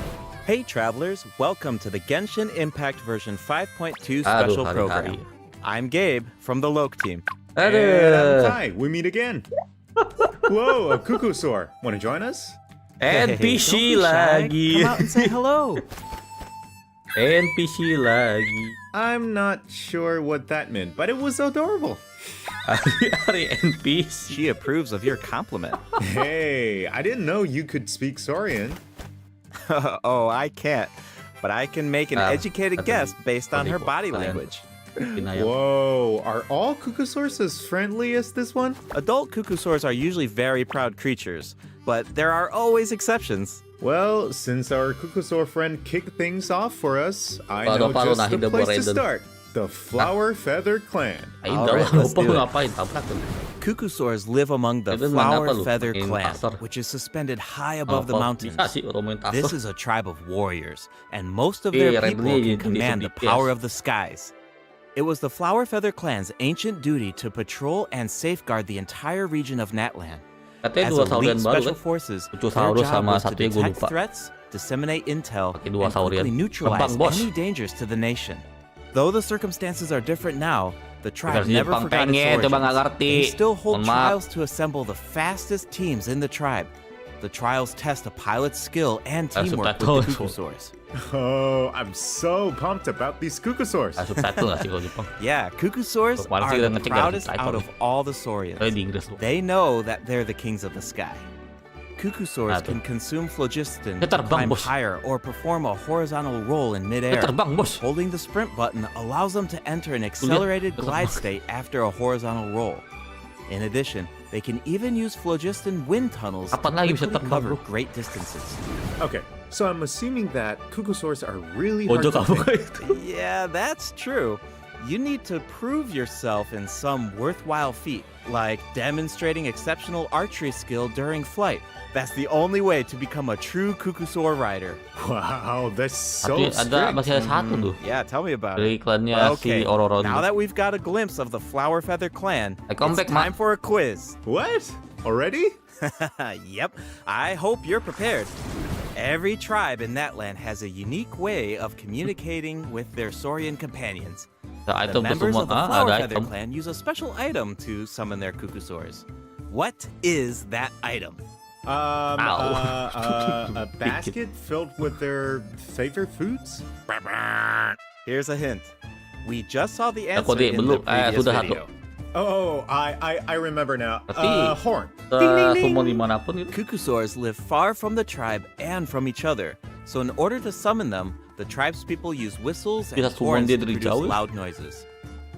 Hey travelers, welcome to the Genshin Impact version 5.2 special program. I'm Gabe from the LOK team. And I'm Ty. We meet again. Whoa, a Cuckoosaur. Want to join us? NPC Don't be shy. lagi. Come out and say hello. NPC lagi. I'm not sure what that meant, but it was adorable. Hari NPC. She approves of your compliment. Hey, I didn't know you could speak Saurian. Oh, I can't. But I can make an educated guess based on her body Kalian. language. Whoa, are all Cuckoosaurs as friendly as this one? Adult Cuckoosaurs are usually very proud creatures, but there are always exceptions. Well, since our Cuckoosaur friend kicked things off for us, I Paano, know paano just the nahida place to Raiden? start. The Flower Feather Clan. Alright, let's do it. Ngapain tabrak tuh. Cuckoosaurs live among the Itu Flower kenapa lu Feather main Clan, pasar? which is suspended high above the Apa mountains. bisa sih orang main This tasar? is a tribe of warriors, and most of Eh, their Red people Bull can command the DPS. power of the skies. It was the Flower Feather Clan's ancient duty to patrol and safeguard the entire region of Natlan. Katanya As dua elite saurian baru special kan? forces, their Luchosaurus job sama was to satunya gue detect lupa. threats, disseminate intel, Pakai dua and quickly saurian. neutralize Gampang, bos. any dangers to the nation. Though the circumstances are different now, the tribe Versi never Jepang forgot its pengen, coba nggak origins. ngerti. They still hold Mohon maaf. trials to assemble the fastest teams in the tribe. The trials test a pilot's skill and teamwork with the subtitle. Cuckoosaurs. Oh, I'm so pumped about these Cuckoosaurs. Subtitle nggak sih kalau Jepang? Yeah, Cuckoosaurs Kemarin are sih udah the ngecek dari proudest subtitle. out of all the Saurians. Di Inggris tuh. They know that they're the kings of the sky. Cuckoosaurs Aduh. can consume phlogiston Dia to terbang, climb bos. higher or perform a horizontal roll in Dia midair. terbang bos. Holding the sprint button allows them to enter an accelerated glide state after a horizontal roll. In addition, they can even use phlogiston wind tunnels to Kapan lagi bisa quickly terbang, cover bro? great distances. Okay, so I'm assuming that Cuckoosaurs are really Ojo hard to kamu tame. kayak itu. Yeah, that's true. You need to prove yourself in some worthwhile feat, like demonstrating exceptional archery skill during flight. That's the only way to become a true Cuckoosaur rider. Wow, that's so Tapi ada strict. masih ada satu tuh. Yeah, tell me about Dari it. klannya si Okay, Ororon. now that we've got a glimpse of the Flower Feather Clan, I come it's back, Ma. time for a quiz. What? Already? Yep, I hope you're prepared. Every tribe in that land has a unique way of communicating with their Saurian companions. Ada The item tuh members semua. of the Ah, Flower ada Feather item. Clan use a special item to summon their Cuckoosaurs. What is that item? A basket filled with their favorite foods? Here's a hint. We just saw the Aku answer di in the belum. previous Sudah satu. video. Oh, I remember now. Tapi Horn. summon dimanapun itu. Cuckoosaurs live far from the tribe and from each other, so in order to summon them, the tribe's people use whistles and Bisa summon horns dia to dari produce jauh? loud noises.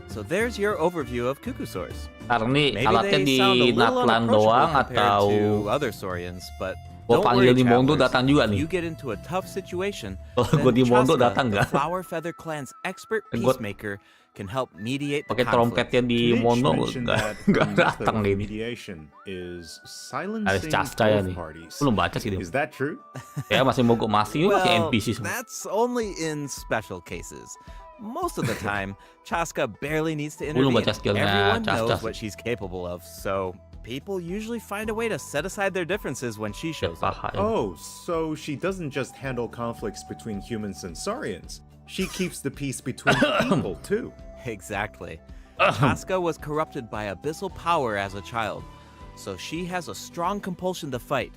So there's your overview of Cuckoosaurs. Ntar nih Maybe alatnya they di sound a little Natlan unapproachable doang compared atau to other Saurians, but gua don't panggil worry, di Mondo travelers. datang juga nih. You get into a tough situation, Kalau then gua di Mondo Chasca, datang the nggak? Flower Feather Clan's expert Dan gua peacemaker, can help mediate the Pakai conflict. trompetnya di Mitch Mondo mentioned that nggak the datang method nih. of mediation is Ada silencing Chasca ya nih. both parties. Belum baca sih dia. Is that true? Ya masih mogok masih Well, NPC semua. that's only in special cases. Most of the time, Chasca barely needs to Belum intervene. baca skillnya Everyone Chasca knows sih. what she's capable of, so People usually find a way to set aside their differences when she shows up. Paham. Oh, so she doesn't just handle conflicts between humans and Saurians. She keeps the peace between people, too. Exactly. Chasca was corrupted by abyssal power as a child, so she has a strong compulsion to fight,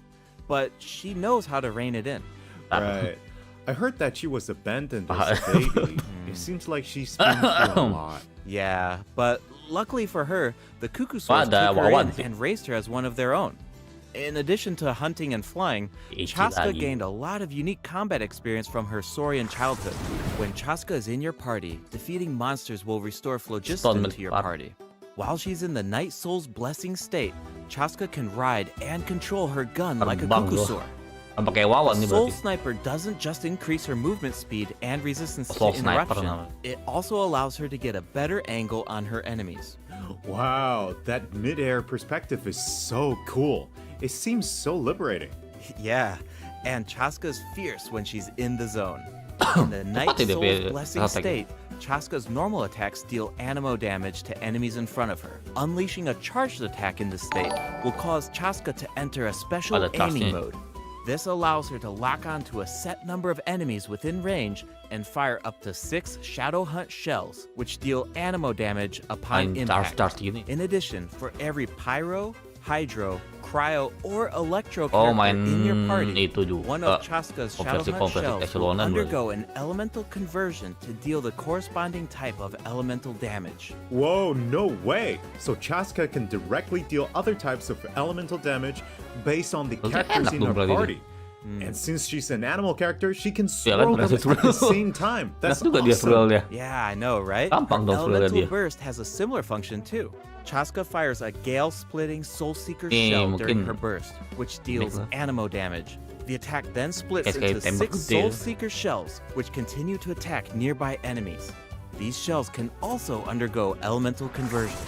but she knows how to rein it in. Right. I heard that she was abandoned as a baby. It seems like she's been through a lot. Yeah, but luckily for her, the Cuckoosaurs Ada took her wawan in sih. and raised her as one of their own. In addition to hunting and flying, Ichi Chasca lagi. gained a lot of unique combat experience from her Saurian childhood. When Chasca is in your party, defeating monsters will restore phlogiston to your melipar. party. While she's in the Night Soul's blessing state, Chasca can ride and control her gun like a Terbang loh. Cuckoosaur. Pakai wawan nih Soul berarti. Sniper doesn't just increase her movement speed and resistance Soul to Sniper interruption, namanya. it also allows her to get a better angle on her enemies. Wow, that mid-air perspective is so cool. It seems so liberating. Yeah, and Chasca's fierce when she's in the zone. In the Night Cepat dia Soul's punya blessing attack. state, Chasca's normal attacks deal animo damage to enemies in front of her. Unleashing a charged attack in this state will cause Chasca to enter a special Ada aiming charge-nya. mode. This allows her to lock onto a set number of enemies within range and fire up to 6 Shadow Hunt shells, which deal animo damage upon Main impact. charge gini. In addition, for every Pyro, Hydro, Cryo, or Electro Oh, character main in your party, itu juga. one of Chasca's Shadow Konversi Hunt shells will eselonan undergo an elemental conversion to deal the corresponding type of elemental damage. Whoa, no way! So Chasca can directly deal other types of elemental damage based on the Berarti characters enak in dong her berarti party. And since she's an animal character, she can Ya kan, swirl them berhasil at the swirl. same time. That's Enak juga dia awesome. swirl-nya. Yeah, I know, right? Gampang dong swirl-nya Elemental dia. Burst has a similar function too. Chasca fires a Gale-splitting Soul Seeker Nih, shell during mungkin her burst, which deals lah. animo damage. The attack then splits Kayak into tembak 6 gede. Soul Seeker shells, which continue to attack nearby enemies. These shells can also undergo elemental conversions.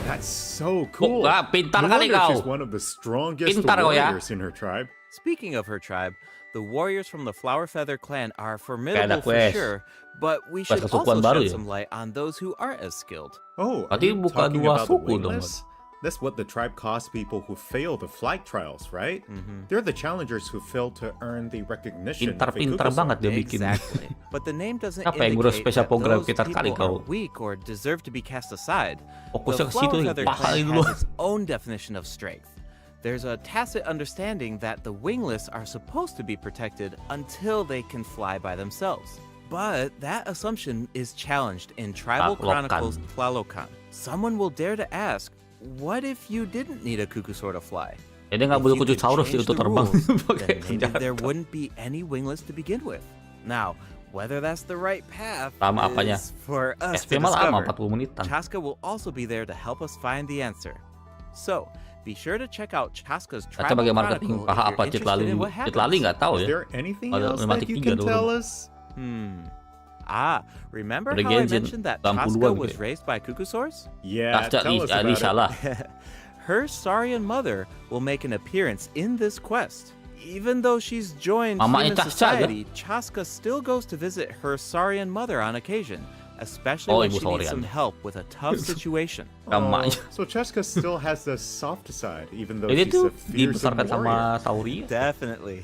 That's so cool. Ah, pintar No kali wonder kau. she's one of the strongest Pintar kau ya. warriors in her tribe. Speaking of her tribe, the warriors from the Flower Feather clan are formidable ada for quest. sure, but we Quest should kesukuan also baru shed ya? some light on those who aren't as skilled. Oh, are Berarti you buka talking dua about the suku dong. wingless? That's what the tribe calls people who fail the flight trials, right? They're the challengers who fail to earn the recognition of a Pintar-pintar Cuckoosaur. banget dia bikin. Exactly. But the name doesn't Apa yang ngurus indicate spesial that program those pintar kali people are kau. weak or deserve to be cast aside. Fokusnya The ke situ Flower nih. Feather Wah, clan dulu. has its own definition of strength. There's a tacit understanding that the wingless are supposed to be protected until they can fly by themselves. But that assumption is challenged in Tribal Tlalocan. Chronicles Tlalocan. Someone will dare to ask, what if you didn't need a Cuckoosaur to fly? Jadi nggak If butuh you could Kucusaurus change untuk the terbang rules, pakai then maybe senjata. there wouldn't be any wingless to begin with. Now, whether that's the right path Lama apanya? is for us to SP mah lama, discover. 40 menitan. Chasca will also be there to help us find the answer. So, be sure to check out Chasca's Baca Tribal bagaimana marketing Chronicle if paha you're apa interested in what Citlali happens. nggak tahu Is ya. there anything Ada else Lematik that you 3 can dulu. tell us? Remember Udah how I Genshin, mentioned that 80-an Chasca gitu was ya. raised by Cuckoosaurs? Yeah, tell us about Ini it. salah. Her Saurian mother will make an appearance in this quest. Even though she's joined Mamanya human Chasca, society, Chasca still goes to visit her Saurian mother on occasion, especially Oh, when ibu she needs Saurian. some help with a tough situation. Mamanya. So Chasca still has the soft side, even though Jadi she's tuh a fearsome dibesarkan sama warrior. Sauri. Definitely.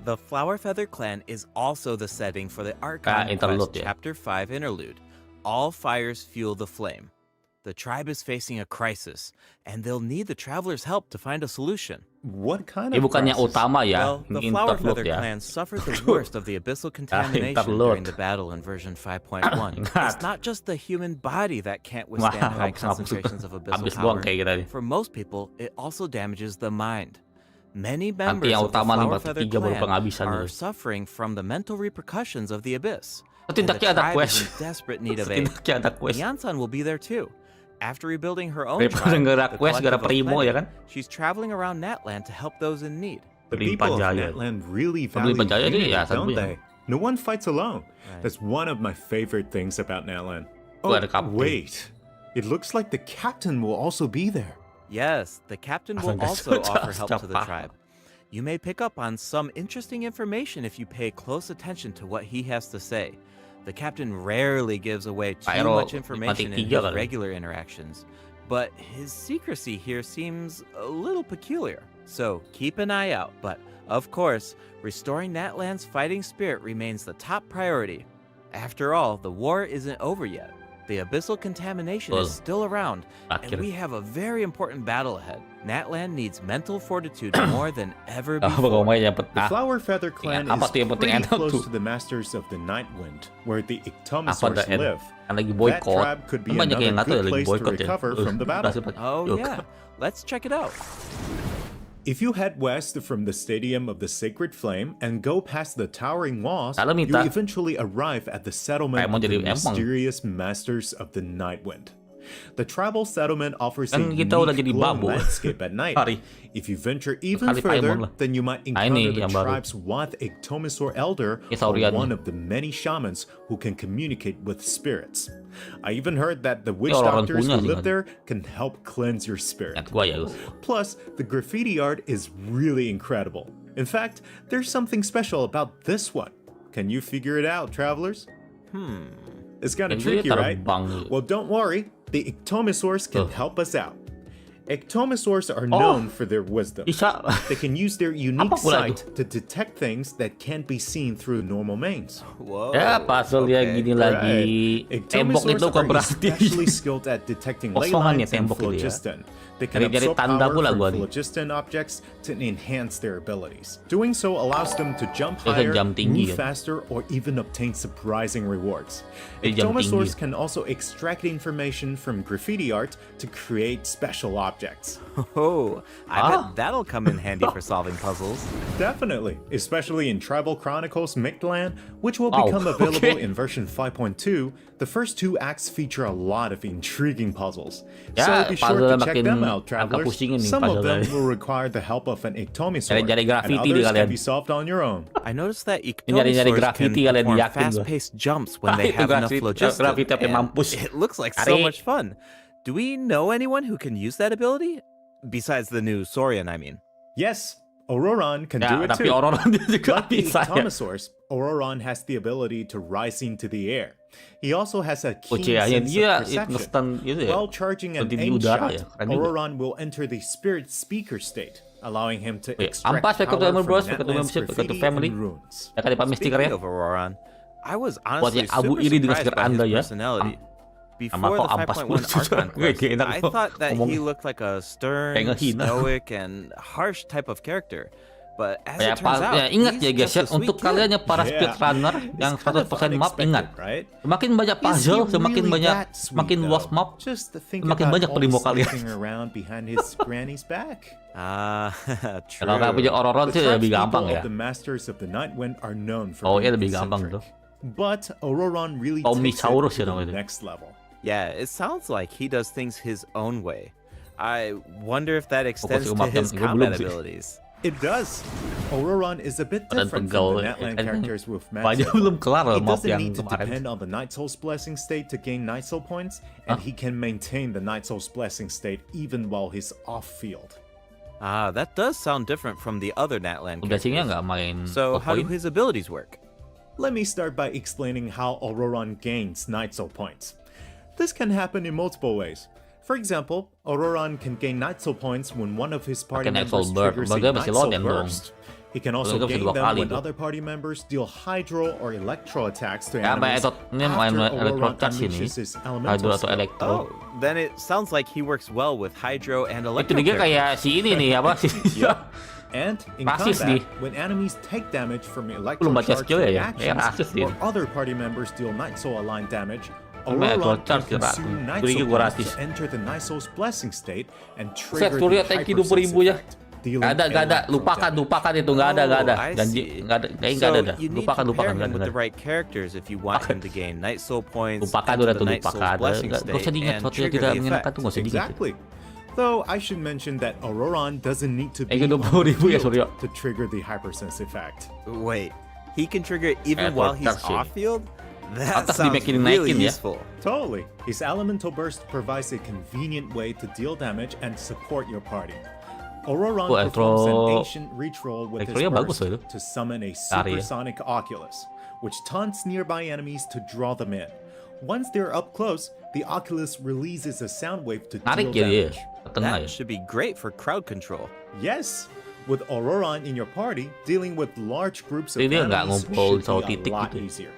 The Flower Feather clan is also the setting for the Archon interlude quest ya. Chapter 5 interlude. All fires fuel the flame. The tribe is facing a crisis, and they'll need the traveler's help to find a solution. What kind Ini of bukannya crisis? utama ya, Well, the Flower Feather interlude ya. clan suffered the worst of the abyssal contamination interlude. during the battle in version 5.1. It's not just the human body that can't withstand Wah, high hapus concentrations of abyssal habis buang power. kayak kita nih. For most people, it also damages the mind. Many Nanti members yang of the utama nih Flower berarti Feather 3 baru clan penghabisan are dulu. suffering from the mental repercussions of the abyss. Oh, And the tindaknya ada tribe quest. is in desperate need of aid. Setidaknya ada quest. Yansan will be there too. After rebuilding her own Daripada tribe, nggak ada the quest, nggak ada Collective of primo, ya Plenty, kan? she's traveling around Natland to help those in need. The Beli people of Panjaya. Natland really Beli value Panjaya itu unity, ya, don't satu ya. they? No one fights alone. Right. That's one of my favorite things about Natland. Oh, Oh, ada kapten. wait. It looks like the captain will also be there. Yes, the captain will Asal also nggak offer help to the paham. tribe. You may pick up on some interesting information if you pay close attention to what he has to say. The captain rarely gives away too Pyro, much information in Matic his 3 kali. regular interactions, but his secrecy here seems a little peculiar. So keep an eye out, but of course, restoring Natlan's fighting spirit remains the top priority. After all, the war isn't over yet. The abyssal contamination is still around, and we have a very important battle ahead. Natlan needs mental fortitude more than ever before. The Flower Feather clan is pretty close to the Masters of the Nightwind, where the Ictomosaurs live. That tribe could be another good place to recover from the battle. Oh yeah, let's check it out. If you head west from the Stadium of the Sacred Flame and go past the towering walls, you eventually arrive at the settlement of the mysterious Masters of the Nightwind. The tribal settlement offers a unique glowing landscape at night. If you venture even further, then you might encounter the tribe's Wath Ictomosaur Elder, or one of the many shamans who can communicate with spirits. I even heard that the witch doctors who live there can help cleanse your spirit. Plus, the graffiti art is really incredible. In fact, there's something special about this one. Can you figure it out, travelers? It's kind of tricky, right? Well, don't worry. The Ictomosaurs can help us out. Ictomosaurs are known for their wisdom. They can use their unique sight to detect things that can't be seen through normal mains. Whoa, ya puzzle ya gini lagi. Tembok itu kan berarti especially skilled at detecting ley lines and phlogiston. They can absorb power from phlogiston objects to enhance their abilities. Doing so allows them to jump higher, move faster, or even obtain surprising rewards. Ictomosaurs can also extract information from graffiti art to create special objects. Oh, I bet that'll come in handy for solving puzzles. Definitely, especially in Tribal Chronicles Mictlan, which will become available in version 5.2. The first 2 acts feature a lot of intriguing puzzles. So be sure to check them out, travelers. Some of them will require the help of an Ictomosaur, and others can be solved on your own. I noticed that Ictomosaurs can perform fast-paced jumps when they have enough phlogiston, and it looks like so much fun. Do we know anyone who can use that ability? Besides the new Saurian, I mean. Yes, Auroron can do it too. Like the Ictomosaurs, Auroron has the ability to rise into the air. He also has a keen sense of perception. While charging an aim shot, Auroron will enter the spirit speaker state, allowing him to extract power from Natlan's graffiti and runes. Speaking of Auroron, I was honestly super surprised by his personality. Before the 5.1 Archon quest, I thought that he looked like a stern, stoic, and harsh type of character. But as it turns out, ingat ya guys ya, untuk kalian yang para speedrunner yang 100% map, ingat, semakin banyak puzzle, semakin luas map, semakin banyak primo kalian. Kalau nggak punya Auroron sih lebih gampang ya. Oh iya, lebih gampang tuh. But Auroron really takes it to the next level. Yeah, it sounds like he does things his own way. I wonder if that extends to his combat abilities. It does. Auroron is a bit different from the Natlan characters with magic. He doesn't need to depend on the Night Soul's Blessing state to gain Night Soul points, and he can maintain the Night Soul's Blessing state even while he's off-field. Ah, that does sound different from the other Natlan characters. So how do his abilities work? Let me start by explaining how Auroron gains Night Soul points. This can happen in multiple ways. For example, Auroron can gain Night Soul points when one of his party members triggers a Night Soul burst. He can also gain them when other party members deal Hydro or Electro attacks to enemies after Auroron unleashes his elemental skill. Oh, then it sounds like he works well with Hydro and Electro. Itu dia kayak si ini nih apa sih? And in combat, when enemies take damage from Electro charge reactions or other party members deal Night Soul aligned damage, Auroron can consume Night Soul points to enter the Night Soul's Blessing state and trigger the hypersense effect. Gak ada, lupakan itu, gak ada, janji, gak ada, lupakan. With the right characters if you want him to gain Night Soul points, lupakan udah tuh, lupakan, gak usah diingat, sesuatu yang tidak menyenangkan tuh gak usah diingat. Exactly. Though I should mention that Auroron doesn't need to be on the field to trigger the hypersense effect. Wait, he can trigger it even while he's off-field? That sounds really useful. Totally. His elemental burst provides a convenient way to deal damage and support your party. Auroron performs an ancient reach roll with his burst to summon a supersonic Oculus, which taunts nearby enemies to draw them in. Once they're up close, the Oculus releases a sound wave to Narik deal ya dia. damage. Ke tengah ya. That should be great for crowd control. Yes, with Auroran in your party, dealing with large groups of Dia nggak enemies ngumpul should titik be a lot gitu. easier.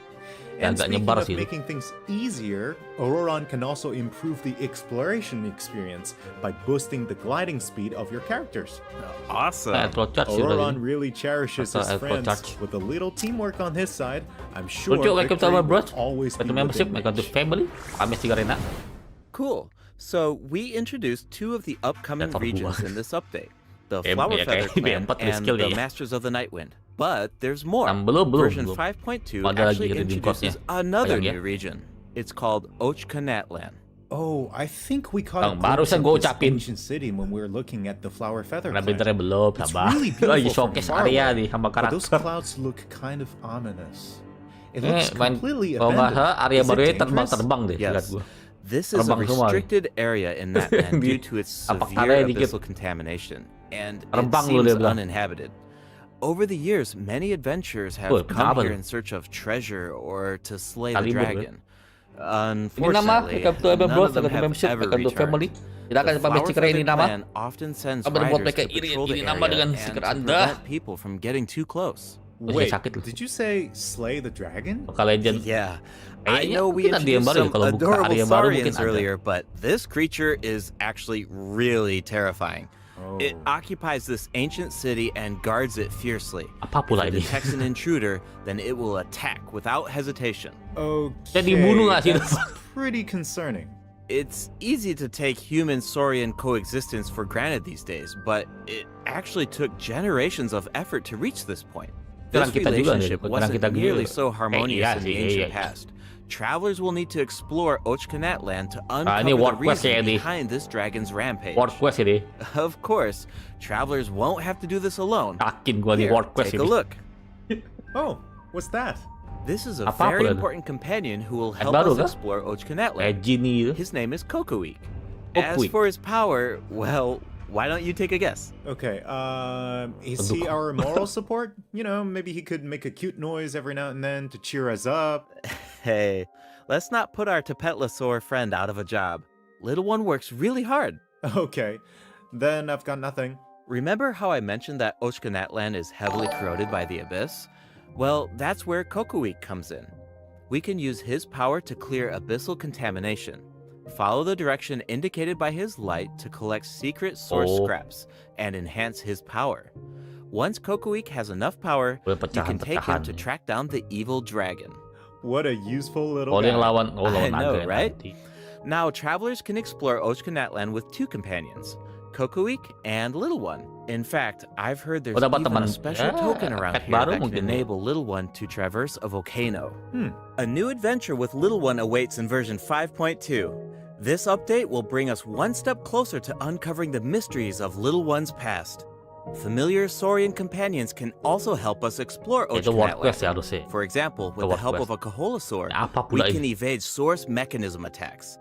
Ya, And agak speaking nyebar of sih itu. making things easier, Auroran can also improve the exploration experience by boosting the gliding speed of your characters. Awesome. Electrocharge sih udah Auroran ini. really cherishes his Atau friends. Electrocharge. With a little teamwork on his side, I'm sure Lucu, welcome to victory our bros. will always be Welcome membership, within welcome to reach. family. Kami Sigarena. Cool. So we introduced 2 of the upcoming That's all regions gua. in this update. The Ya, Flower ya, Feather kayak Clan B4 and skill the deh ya. Masters of the Nightwind. But there's more. Belum. Version 5.2 Ada lagi actually redeem introduces code-nya. another Sayang ya. new region. It's called O-canatan. Oh, I think we caught Bang, a glimpse barusan of gua this ucapin. ancient city when we were looking at the Flower Feather Karena Clan. bentarnya belum, It's sabar. really Lagi beautiful from showcase far area away, nih sama but those karakter. clouds look kind of ominous. It Ini looks main completely kalau nggak abandoned. salah area Is it baru ini dangerous? terbang-terbang deh, lihat Yes. gua. This is a Terbang semua nih. restricted area in that land due to its Apa severe karanya dikit. abyssal contamination, and it Terbang lu seems dia bilang. uninhabited. Over the years, many adventurers have Woi, come kenapa here lu? in search of treasure or to slay the Kalibur, dragon. Ini nama, Unfortunately, welcome to none bros, of them welcome to have membership, ever welcome to family. returned. Tidak akan The pamit Flower stiker ini Feather nama. Clan often sends Apa buat riders mereka to patrol ini the nama area dengan and stiker to Anda. prevent people from getting too close. Terus Wait, dia sakit loh. did you say slay the dragon? Bakal legend. Yeah, I Kayaknya know we mungkin ada yang introduced baru ya, some kalau buka adorable area baru mungkin saurians ada. earlier, but this creature is actually really terrifying. Oh. It occupies this ancient city and guards it fiercely. Apa pula If ini? it detects an intruder, then it will attack without hesitation. Okay, Jadi bunuh nggak sih? that's pretty concerning. It's easy to take human-saurian coexistence for granted these days, but it actually took generations of effort to reach this point. Pikiran This kita juga nih, relationship pikiran wasn't kita gitu. nearly so harmonious iya in the sih, ancient iya. past. Travelers will need to explore O-canatan to ini uncover the World Quest ya reason ini. behind this dragon's rampage. World Quest ini. Of course, travelers won't have to do this alone. Yakin gua di Here, World Quest take a ini. look. Oh, what's that? This is a Apa very pula itu? important companion who will help baru us kah? explore O-canatan. Kayak genie itu. His name is Kokoweek. As Kokoweek. for his power, well, why don't you take a guess? Okay, is he our moral support? You know, maybe he could make a cute noise every now and then to cheer us up. Hey, let's not put our Tapetlosaur friend out of a job. Little one works really hard. Okay, then I've got nothing. Remember how I mentioned that O-canatan is heavily corroded by the abyss? Well, that's where Kokoweek comes in. We can use his power to clear abyssal contamination. Follow the direction indicated by his light to collect secret source Oh. scraps and enhance his power. Once Kokoweek has enough power, Boleh you can take him pecahan-pecahan. to track down the evil dragon. What a useful little Oh, dia yang guy. lawan, I lawan know, naga ya right? nanti. Now, travelers can explore O-canatan with 2 companions, Kokoweek and Little One. In fact, I've heard there's dapat even teman. a special Ya, token around pet here baru that can mungkin ya. enable Little One to traverse a volcano. Hmm. A new adventure with Little One awaits in version 5.2. This update will bring us one step closer to uncovering the mysteries of Little One's past. Familiar saurian companions can also help us explore Itu World Quest ya O-canatan. harusnya. For example, with World the help Quest. of a Kaholasaur, Apa we pula can ini? evade source mechanism attacks.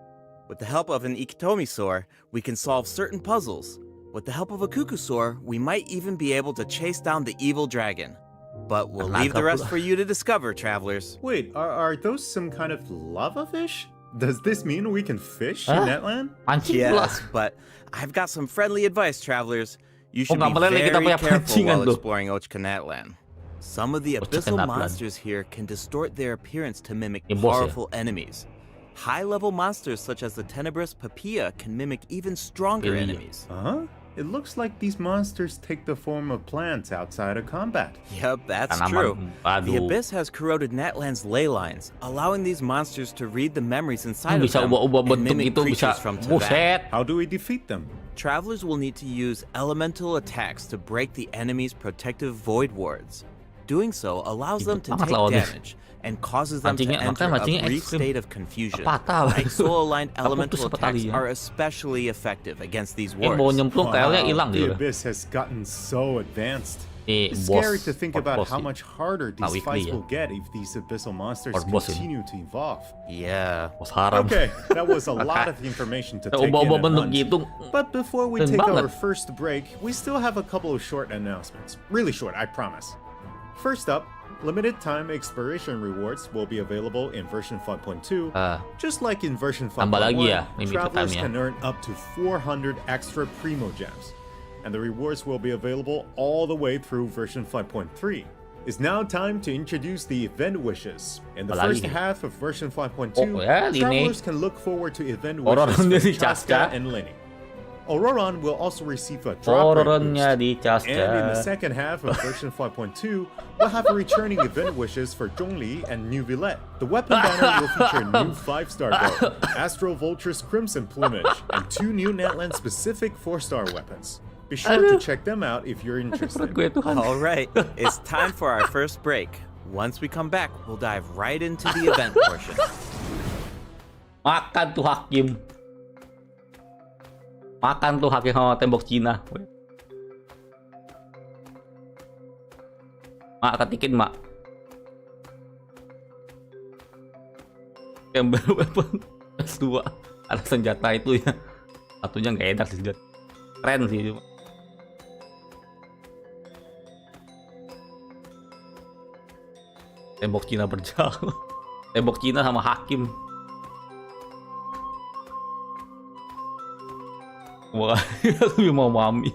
With the help of an Ikitomisaur, we can solve certain puzzles. With the help of a Kukusaur, we might even be able to chase down the evil dragon. But we'll leave the rest for you to discover, travelers. Wait, are those some kind of lava fish? Does this mean we can fish in Huh? that land? Mancing pula. Yes, but I've got some friendly advice, travelers. You Oh, should nggak be boleh kita very punya careful pancingan while tuh. exploring O-canatan. Some of the abyssal O-canatan. monsters here can distort their appearance to mimic Yung boss ya? powerful enemies. High-level monsters such as the tenebrous Papilla can mimic even stronger Iya. enemies. Huh? It looks like these monsters take the form of plants outside of combat. Yep, that's Tanaman true. The baru. Abyss has corroded Natland's ley lines, allowing these monsters to read the memories inside of Bisa them ubah-ubah and bentuk mimic itu, bisa creatures from Tibet. buset. How do we defeat them? Travelers will need to use elemental attacks to break the enemy's protective void wards. Doing so allows them to Ribet banget take lawannya. damage and causes them to Mancingnya- enter makanya a mancingnya brief ekstrim. state of confusion. Patah. Night Soul-aligned Aku elemental tuh sempat attacks tadi ya. are especially effective against these Yang mau wards. nyemplung KL-nya hilang the dia. Abyss has gotten so advanced. Ini It's bos. scary to think World about boss how sih. much harder Nah, these weekly fights ya. will get if these abyssal monsters World boss ini. continue to evolve. Yeah. Bos haram. Okay, that was a lot of information to take in Ubah-ubah at bentuk once. gitu. But before we Keren take banget. our first break, we still have a couple of short announcements. Really short, I promise. First up, Limited time expiration rewards will be available in version 5.2. Just like in version tambah lagi ya 5.1, travelers can earn up to 400 extra Primo Gems, and the rewards will be available all the way through version 5.3. It's now time to introduce the event wishes. In the first half of version 5.2, travelers can look forward to event wishes from Chasca and Lainnya. Auroran will also receive a drop rate boost. And in the second half of version 5.2, we'll have returning event wishes for Zhongli and New Villette. The weapon banner will feature new 5-star bow, Astral Vulture's Crimson Plumage, and 2 new Netland specific 4-star weapons. Be sure to check them out if you're interested. Alright, it's time for our first break. Once we come back, we'll dive right into the event portion. Makan tuh Hakim. Makan tuh Hakim sama tembok Cina. Mak, ketikin mak. Yang baru weapon S2. Ada senjata itu ya. Satunya nggak enak sih. Keren sih itu. Tembok Cina berjalan. Tembok Cina sama Hakim. Wah, lebih mau mami.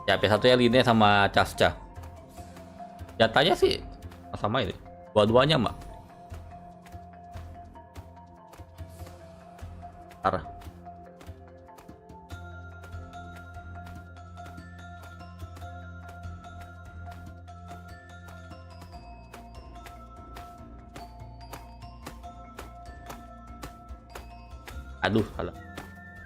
Ya, P1 ya Lainnya sama Chasca. Jatanya sih sama ini. Dua-duanya, Mak. Ntar. Aduh, salah.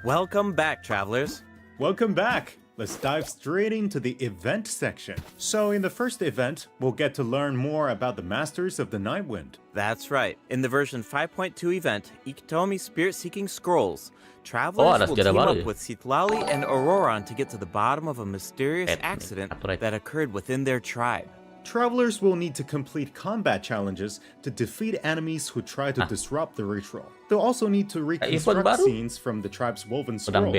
Welcome back, travelers. Welcome back. Let's dive straight into the event section. So in the first event, we'll get to learn more about the Masters of the Nightwind. That's right. In the version 5.2 event, Ikitomi Spirit-Seeking Scrolls, travelers will team up with Citlali and Auroran to get to the bottom of a mysterious accident that occurred within their tribe. Travelers will need to complete combat challenges to defeat enemies who try to disrupt the ritual. They'll also need to reconstruct scenes from the tribe's woven scrolls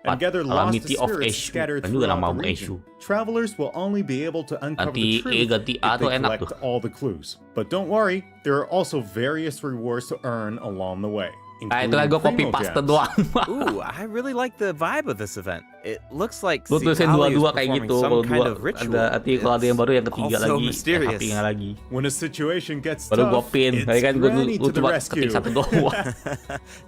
and gather lost spirits scattered throughout the region. Travelers will only be able to uncover the truth if they collect all the clues. But don't worry, there are also various rewards to earn along the way. Itu kan gue copy paste doang. Ooh, I really like the vibe of this event. It looks like lu tulisin dua-dua kayak gitu. Some kind of ritual. Kalau ada yang baru yang ketiga also lagi, mysterious. lagi. When a situation gets baru gue tough, pin. it's Kan Granny gue to the cuma rescue. ketik satu doang.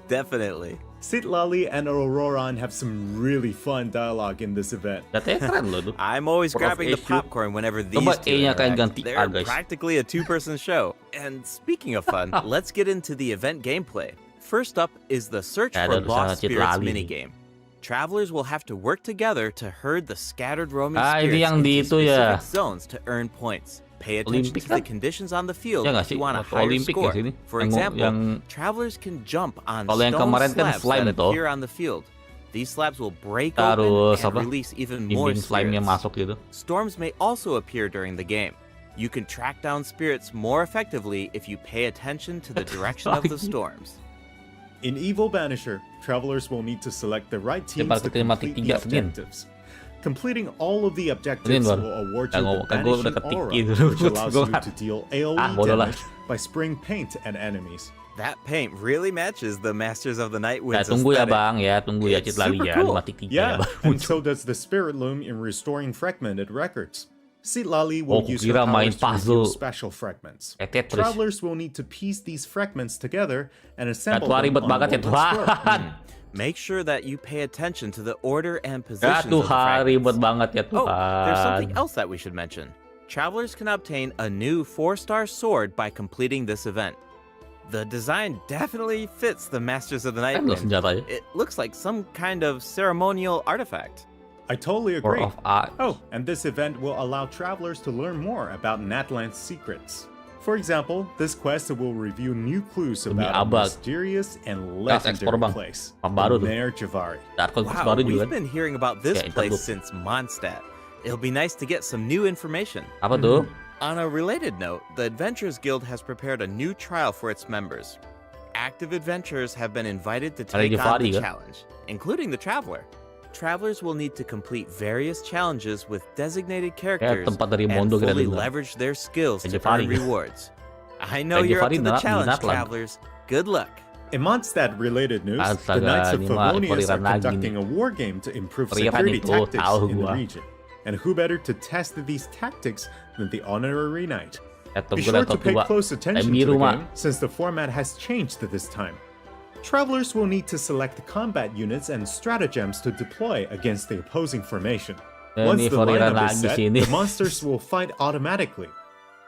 Definitely. Citlali and Auroran have some really fun dialogue in this event. Datanya keren loh tuh. I'm always grabbing the popcorn whenever these two interact. They're practically a two-person show. And speaking of fun, let's get into the event gameplay. First up is the Search for Lost Spirits minigame. Travelers will have to work together to herd the scattered roaming spirits into specific zones to earn points. Pay attention to the conditions on the field if you want a higher score. For example, travelers can jump on stone slabs that appear on the field. These slabs will break open and release even more spirits. Storms may also appear during the game. You can track down spirits more effectively if you pay attention to the direction of the storms. In Evil Banisher, travelers will need to select the right teams to complete the objectives. Completing all of the objectives will award you the Banishing Aura, which allows you to deal AoE damage by spraying paint at enemies. That paint really matches the Masters of the Nightwind's tunggu ya aesthetic. bang, ya tunggu ya Citlali ya, Super cool. Yeah, and so does the Spirit Loom in restoring fragmented records. Citlali will use her powers to reveal special fragments. Travelers will need to piece these fragments together and assemble them on a scroll. Make sure that you pay attention to the order and positions of the fragments. Oh, there's something else that we should mention. Travelers can obtain a new 4-star sword by completing this event. The design definitely fits the Masters of the Nightwind. It looks like some kind of ceremonial artifact. I totally agree. Oh, and this event will allow travelers to learn more about Natland's secrets. For example, this quest will reveal new clues about a mysterious and legendary place, Ner Javari. Wow, we've been hearing about this place since Mondstadt. It'll be nice to get some new information. Apa tuh? On a related note, the Adventurers Guild has prepared a new trial for its members. Active adventurers have been invited to take on the challenge, including the Traveler. travelers will need to complete various challenges with designated characters tempat dari and Mondo kita fully dengar. leverage their skills to Jafari. earn rewards. I know Kayak you're up Jafari to the minat challenge, lang. travelers. Good luck. In Mondstadt-related news, the Astaga, Knights of ini mah Favonius are Peraturan lagi conducting nih. a war game to improve Peraturan security itu, tactics tahu in the gua. region. And who better to test these tactics than the honorary knight? Laptop Be gue sure laptop to pay tua. close attention to biru the mah. game, since the format has changed this time. Travelers will need to select combat units and stratagems to deploy against the opposing formation. Once Ini the Peraturan lineup is lagi set, sini. the monsters will fight automatically.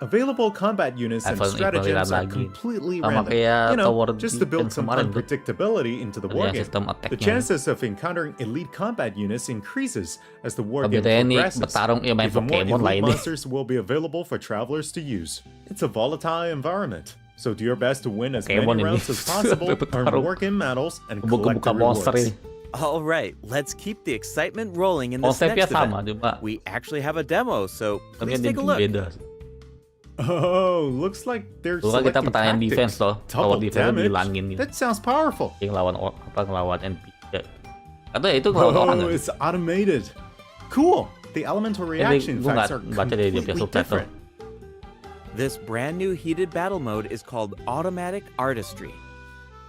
Available combat units and Peraturan stratagems are lagi. completely Sama random. kayak You know, Tower just to build Defense some kemarin tuh. unpredictability into the Ada war game. sistem The attack-nya. chances of encountering elite combat units increases as the war game Biasanya nih progresses. bertarung ya main Even more Pokemon lah elite ini. monsters will be available for travelers to use. It's a volatile environment, so do your best to win as Pokemon many ini. rounds as possible, earn Bertarung. war game medals, and collect Buka the monster rewards. ini. All right, let's keep the excitement rolling in this Konsepnya next sama event. cuma We actually have a demo, so tapi please ada take a look. beda. Oh, looks like they're Dulu kan kita selecting pertanyaan tactics. defense toh. Tower Double defense damage? dihilangin gitu. That sounds powerful. Yang ngelawan NPC. Atau ya itu ngelawan orang Oh, nggak? it's automated. Cool. The elemental reaction gua effects nggak are baca dari dia punya completely subtitle. different. This brand new heated battle mode is called Automatic Artistry.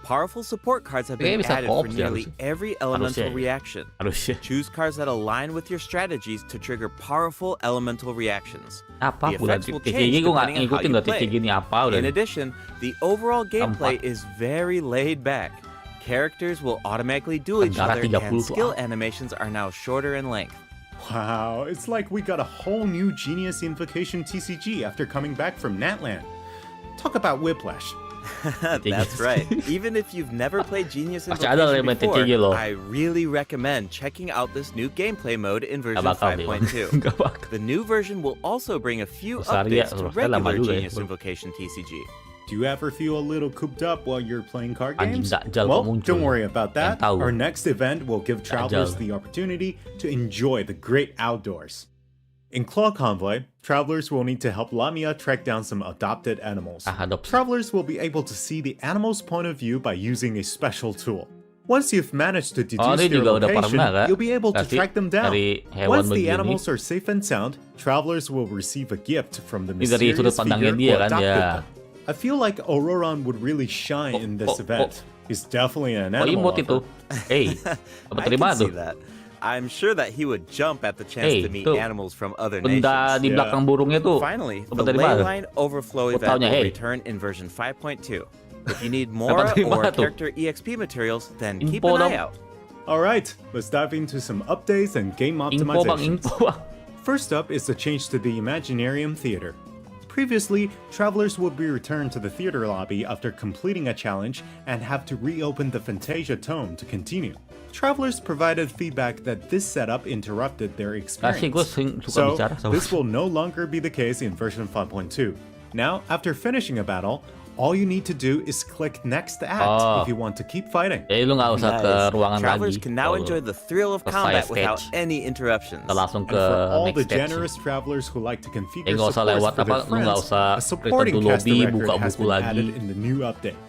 Powerful support cards have been Kayaknya bisa added co-op for sih nearly harusnya. every elemental Harusnya ya. reaction. Harusnya. Choose cards that align with your strategies to trigger powerful elemental reactions. Apa The udah effects will TCG change gue nggak depending on how ngikutin you udah play. TCG ini apa udah. In addition, the overall gameplay Empat. is very laid back. Characters will automatically duel each Negara other, 30 and tuh skill apa? animations are now shorter in length. Wow, it's like we got a whole new Genius Invocation TCG after coming back from Natland. Talk about whiplash. That's right. Even if you've never played Genius Masih ada Invocation elemen TCG loh. before, I really recommend checking out this new gameplay mode in version Gak bakal deh. 5.2. Gak bakal. The new version will also bring a few Besar dia, updates to Roster lama regular juga ya, Genius bro. Invocation TCG. Do you ever feel a little cooped up while you're playing card Anjing games? Dajjal Well, kok muncul. don't worry about that. Pengen tahu. Our next event will give travelers Dajjal. the opportunity to enjoy the great outdoors. In Claw Convoy, travelers will need to help Lamia track down some adopted animals. Adopsi. Travelers will be able to see the animal's point of view by using a special tool. Once you've managed to deduce dia their juga udah location, pernah, kan? you'll be able to Berarti track them down. dari hewan Once the begini. animals are safe and sound, travelers will receive a gift from the Ini dari sudut mysterious pandangnya figure dia who kan, adopted ya. them. I feel like Auroron would really shine in this event. He's definitely an Oh animal emot itu. lover. Hey, apa I terima can tuh? see that. I'm sure that he would jump at the chance Hey, to meet tuh. animals from other Benda nations. di belakang burungnya tuh. Finally, apa the terima tuh? Leyline Overflow Gua event taunya, will hey. return in version 5.2. If you need more terima or tuh? character EXP materials, then keep Info an eye dong. out. All right, let's dive into some updates and game Info bang, optimizations. info bang. First up is the change to the Imaginarium Theater. Previously, travelers would be returned to the theater lobby after completing a challenge and have to reopen the Fantasia Tome to continue. Travelers provided feedback that this setup interrupted their Kasih gue experience. suka So, bicara sama. this will no longer be the case in version 5.2. Now, after finishing a battle, all you need to do is click Next Act Oh. if you want to keep fighting. Jadi lu nggak usah ke Nice. ruangan Travelers lagi. can now Kalau enjoy the thrill of selesai combat stage. without any interruptions. Kita langsung And ke for all the next stage. generous travelers who like to configure nggak usah supports lewat for their apa, lu nggak friends, usah a supporting return to caster lobby, record buka has buku been lagi. added in the new update.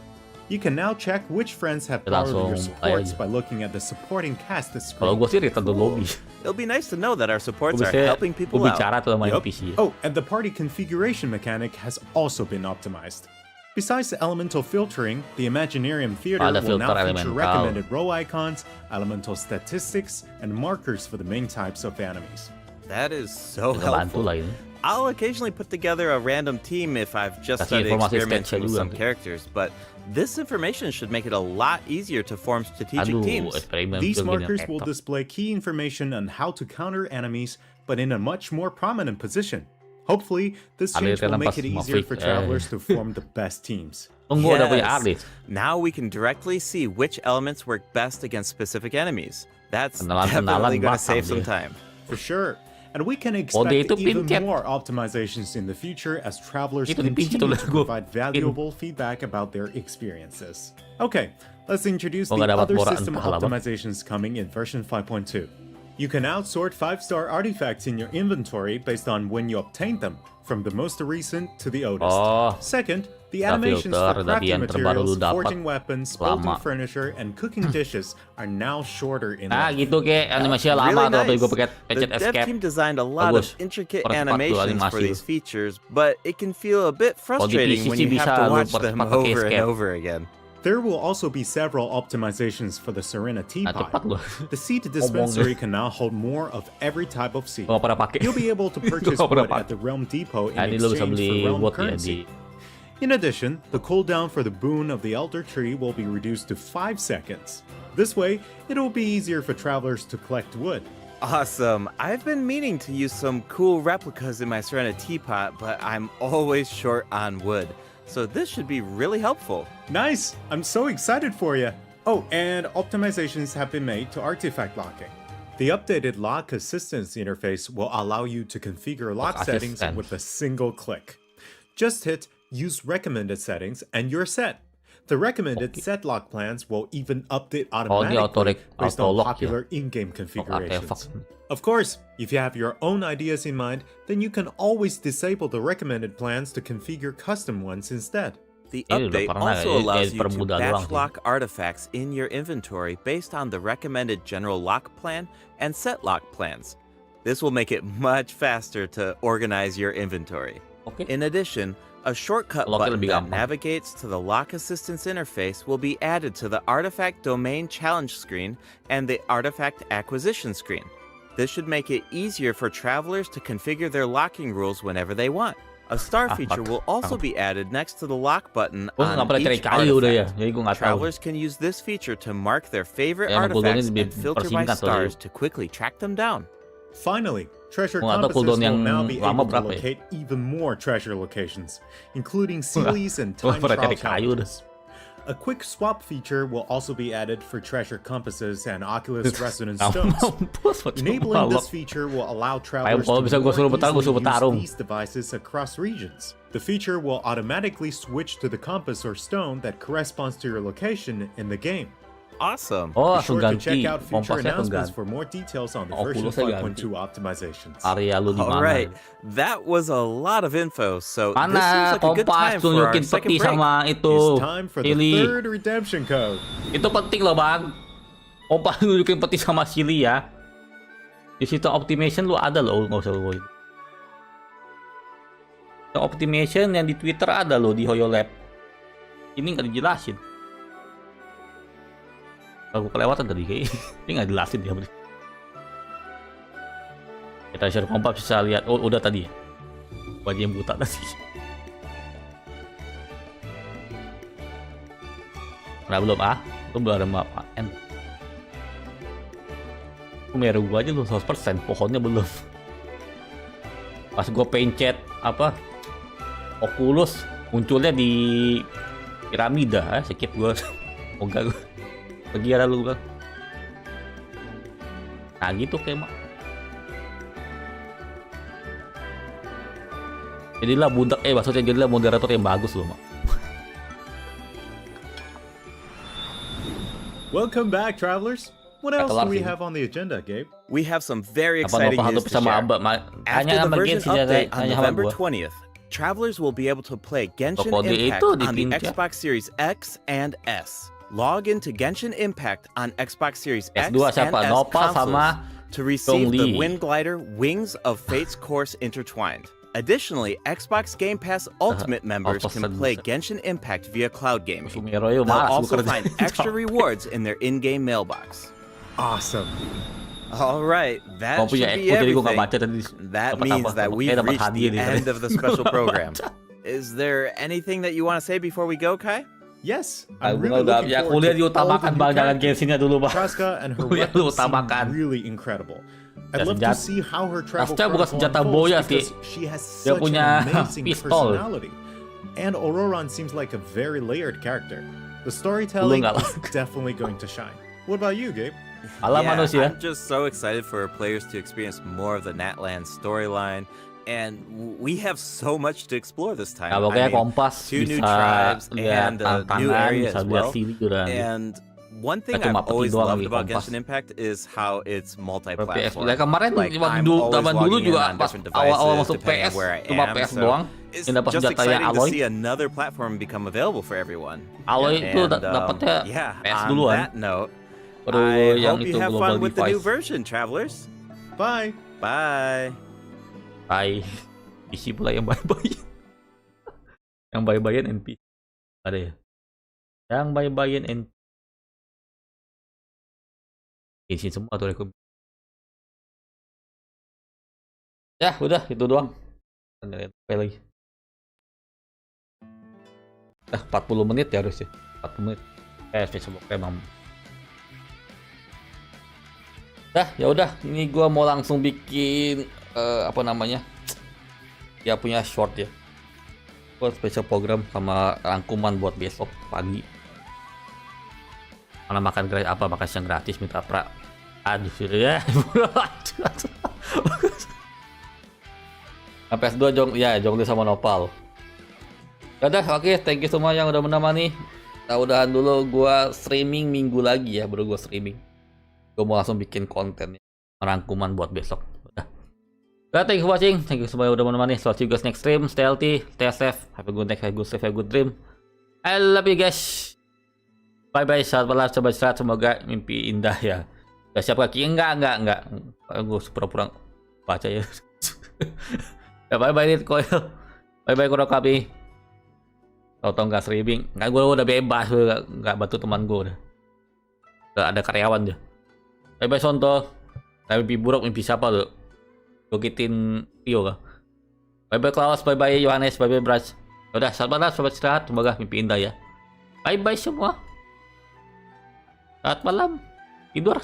You can now check which friends have Kita borrowed your langsung supports play by looking at the supporting cast Kalau screen. gue sih return to lobby. It'll be nice to know that our supports Gue are bisa helping people gue out. bicara tuh sama Yup. NPC. Oh, and the party configuration mechanic has also been optimized. Besides the elemental filtering, the Imaginarium Theater Ada will now filter feature elemental. recommended row icons, elemental statistics, and markers for the main types of enemies. That is so Kita bantu helpful. lah ini. I'll occasionally put together a random team if I've just Kasih started informasi experimenting with sketsa some juga. characters, but this information should make it a lot easier to form strategic Aduh, teams. eksperimen These begini, markers will laptop. display key information on how to counter enemies, but in a much more prominent position. Hopefully, this change will Alirkan make pas it easier Mafik, for travelers to form the best teams. Tunggu udah punya Yes. artis. Now we can directly see which elements work best against specific enemies. That's Kenalan-kenalan definitely going to belakang save some dia. time. For sure. And we can dia expect itu even pincet. more optimizations in the future as travelers Itu dipincet continue oleh to gua. provide valuable feedback about their experiences. Okay, let's introduce Oh, the nggak dapat other borak system entah lah, Bang. optimizations coming in version 5.2. You can outsort 5-star artifacts in your inventory based on when you obtained them, from the most recent to the oldest. Second, the animations for crafting materials, forging weapons, building furniture, and cooking dishes are now shorter in length. Gitu kayak animasinya lama tuh gue pakai pencet The dev escape. team designed a lot of intricate animations for these features, but it can feel a bit frustrating when you have to watch them over and over again. There will also be several optimizations for the Serena teapot. The seed dispensary can now hold more of every type of seed. You'll be able to purchase wood at the Realm Depot in exchange for Realm currency. In addition, the cooldown for the boon of the Elder Tree will be reduced to 5 seconds. This way, it will be easier for travelers to collect wood. Awesome! I've been meaning to use some cool replicas in my Serena teapot, but I'm always short on wood. So this should be really helpful. Nice! I'm so excited for you! Oh, and optimizations have been made to artifact locking. The updated lock assistance interface will allow you to configure lock settings with a single click. Just hit Use Recommended Settings and you're set. The recommended set lock plans will even update automatically based on popular in-game configurations. Of course, if you have your own ideas in mind, then you can always disable the recommended plans to configure custom ones instead. The update also allows you to batch lock artifacts in your inventory based on the recommended general lock plan and set lock plans. This will make it much faster to organize your inventory. In addition, a shortcut button that navigates to the lock assistance interface will be added to the Artifact Domain Challenge screen and the Artifact Acquisition screen. This should make it easier for travelers to configure their locking rules whenever they want. A star feature will also be added next to the lock button on each artifact. Travelers can use this feature to mark their favorite artifacts and filter by stars to quickly track them down. Finally, treasure compasses will now be able to locate even more treasure locations, including Sealies and time trial challenges. A quick swap feature will also be added for treasure compasses and Oculus Resonance Stones. Enabling this feature will allow travelers to more easily use these devices across regions. The feature will automatically switch to the compass or stone that corresponds to your location in the game. Awesome! Be sure to check out future announcements for more details on the version 5.2 optimizations. Alright, that was a lot of info, so this seems like a good time for our second break. It's time for the third redemption code. Itu penting loh bang. Kompas nunjukin peti sama Silly ya. Di situ optimation lu ada loh, nggak usah lu. Optimation yang di Twitter ada loh di HoYoLab. Ini nggak dijelasin. Aku kelewatan tadi kayak ini nggak jelasin dia. Kita share kompas bisa lihat. Oh udah tadi ya. Bagi yang buta tadi. Nah belum itu belum ada apaan. Meru gua aja lu 100%, pohonnya belum. Pas gua pencet apa Oculus munculnya di piramida, skip gua. Oh enggak gua. Pergi ada lu bang. Nah gitu kayak mak. Jadilah budak maksudnya jadilah moderator yang bagus loh mak. Welcome back, travelers. What else do we have on the agenda, Gabe? We have some very exciting news to share. After the version update on November 20th, travelers will be able to play Genshin Impact on the Xbox Series X and S. Log into Genshin Impact on Xbox Series X and S consoles to receive the Wind Glider Wings of Fate's Course Intertwined. Additionally, Xbox Game Pass Ultimate members can play Genshin Impact via cloud gaming. They'll also find extra rewards in their in-game mailbox. Awesome. Alright, that should be everything. That means that we've reached the end of the special program. Is there anything that you want to say before we go, Kai? Yes, I'm really looking forward to all the new characters. Chasca and her weapons seem really incredible. I'd love to see how her travel chronicles unfolds because she has such an amazing personality. And Auroran seems like a very layered character. The storytelling is definitely going to shine. What about you, Gabe? Yeah, I'm just so excited for players to experience more of the Natlan storyline. And we have so much to explore this time. I mean, 2 new tribes and a new area as well. And one thing Cuma I've always peti doang loved lagi, about kompas. Genshin Impact is how it's PS. multi-platform. Like kemarin Like, waktu I'm dulu always zaman dulu logging in juga on pas different awal-awal devices masuk depending PS on where I cuma am, PS so doang. it's Yang dapat just senjatanya exciting to Aloy. see another platform become available for everyone. Aloy itu And, dapatnya yeah, PS on duluan. that note, Baru I yang hope itu you have global fun with the new device. version, travelers. Bye. Bye. Bye. PC pula yang bye-bye. Yang bye-byean NP. Ada ya? Yang bye-byean NP. Genshin semua tuh rekom. Ya, udah itu doang. Lihat apa lagi. 40 menit ya harusnya. 40 menit. Facebook emang. Ya udah, ini gua mau langsung bikin apa namanya? Ya punya short ya. Buat special program sama rangkuman buat besok pagi. Mana makan gratis apa makan siang gratis minta pra. Aduh ya. PS2 Jongli sama Nopal. Udah oke, thank you semua yang udah menemani. Udahan dulu, gua streaming minggu lagi ya, baru gua streaming. Gua mau langsung bikin kontennya, rangkuman buat besok. Udah, thank you for watching, thank you semua yang udah menemani. So see you guys next stream, stay healthy, stay safe, have a good night, have a good sleep, have a good dream. I love you guys. Bye bye, selamat malam, coba istirahat, semoga mimpi indah ya. Udah siap kaki? Enggak. Gue pura-pura baca ya. Ya bye bye nih Koil. Bye bye Kurokabi. Tau nggak streaming? Nggak, gue udah bebas, nggak bantu teman gue udah ada karyawan dia. Bye bye Sonto. Mimpi buruk mimpi siapa lo? Jokitin Tio kah? Bye bye Klaus, bye bye Yohanes, bye bye Bras. Udah selamat malam, selamat istirahat, semoga mimpi indah ya. Bye bye semua. Selamat malam. Tidur.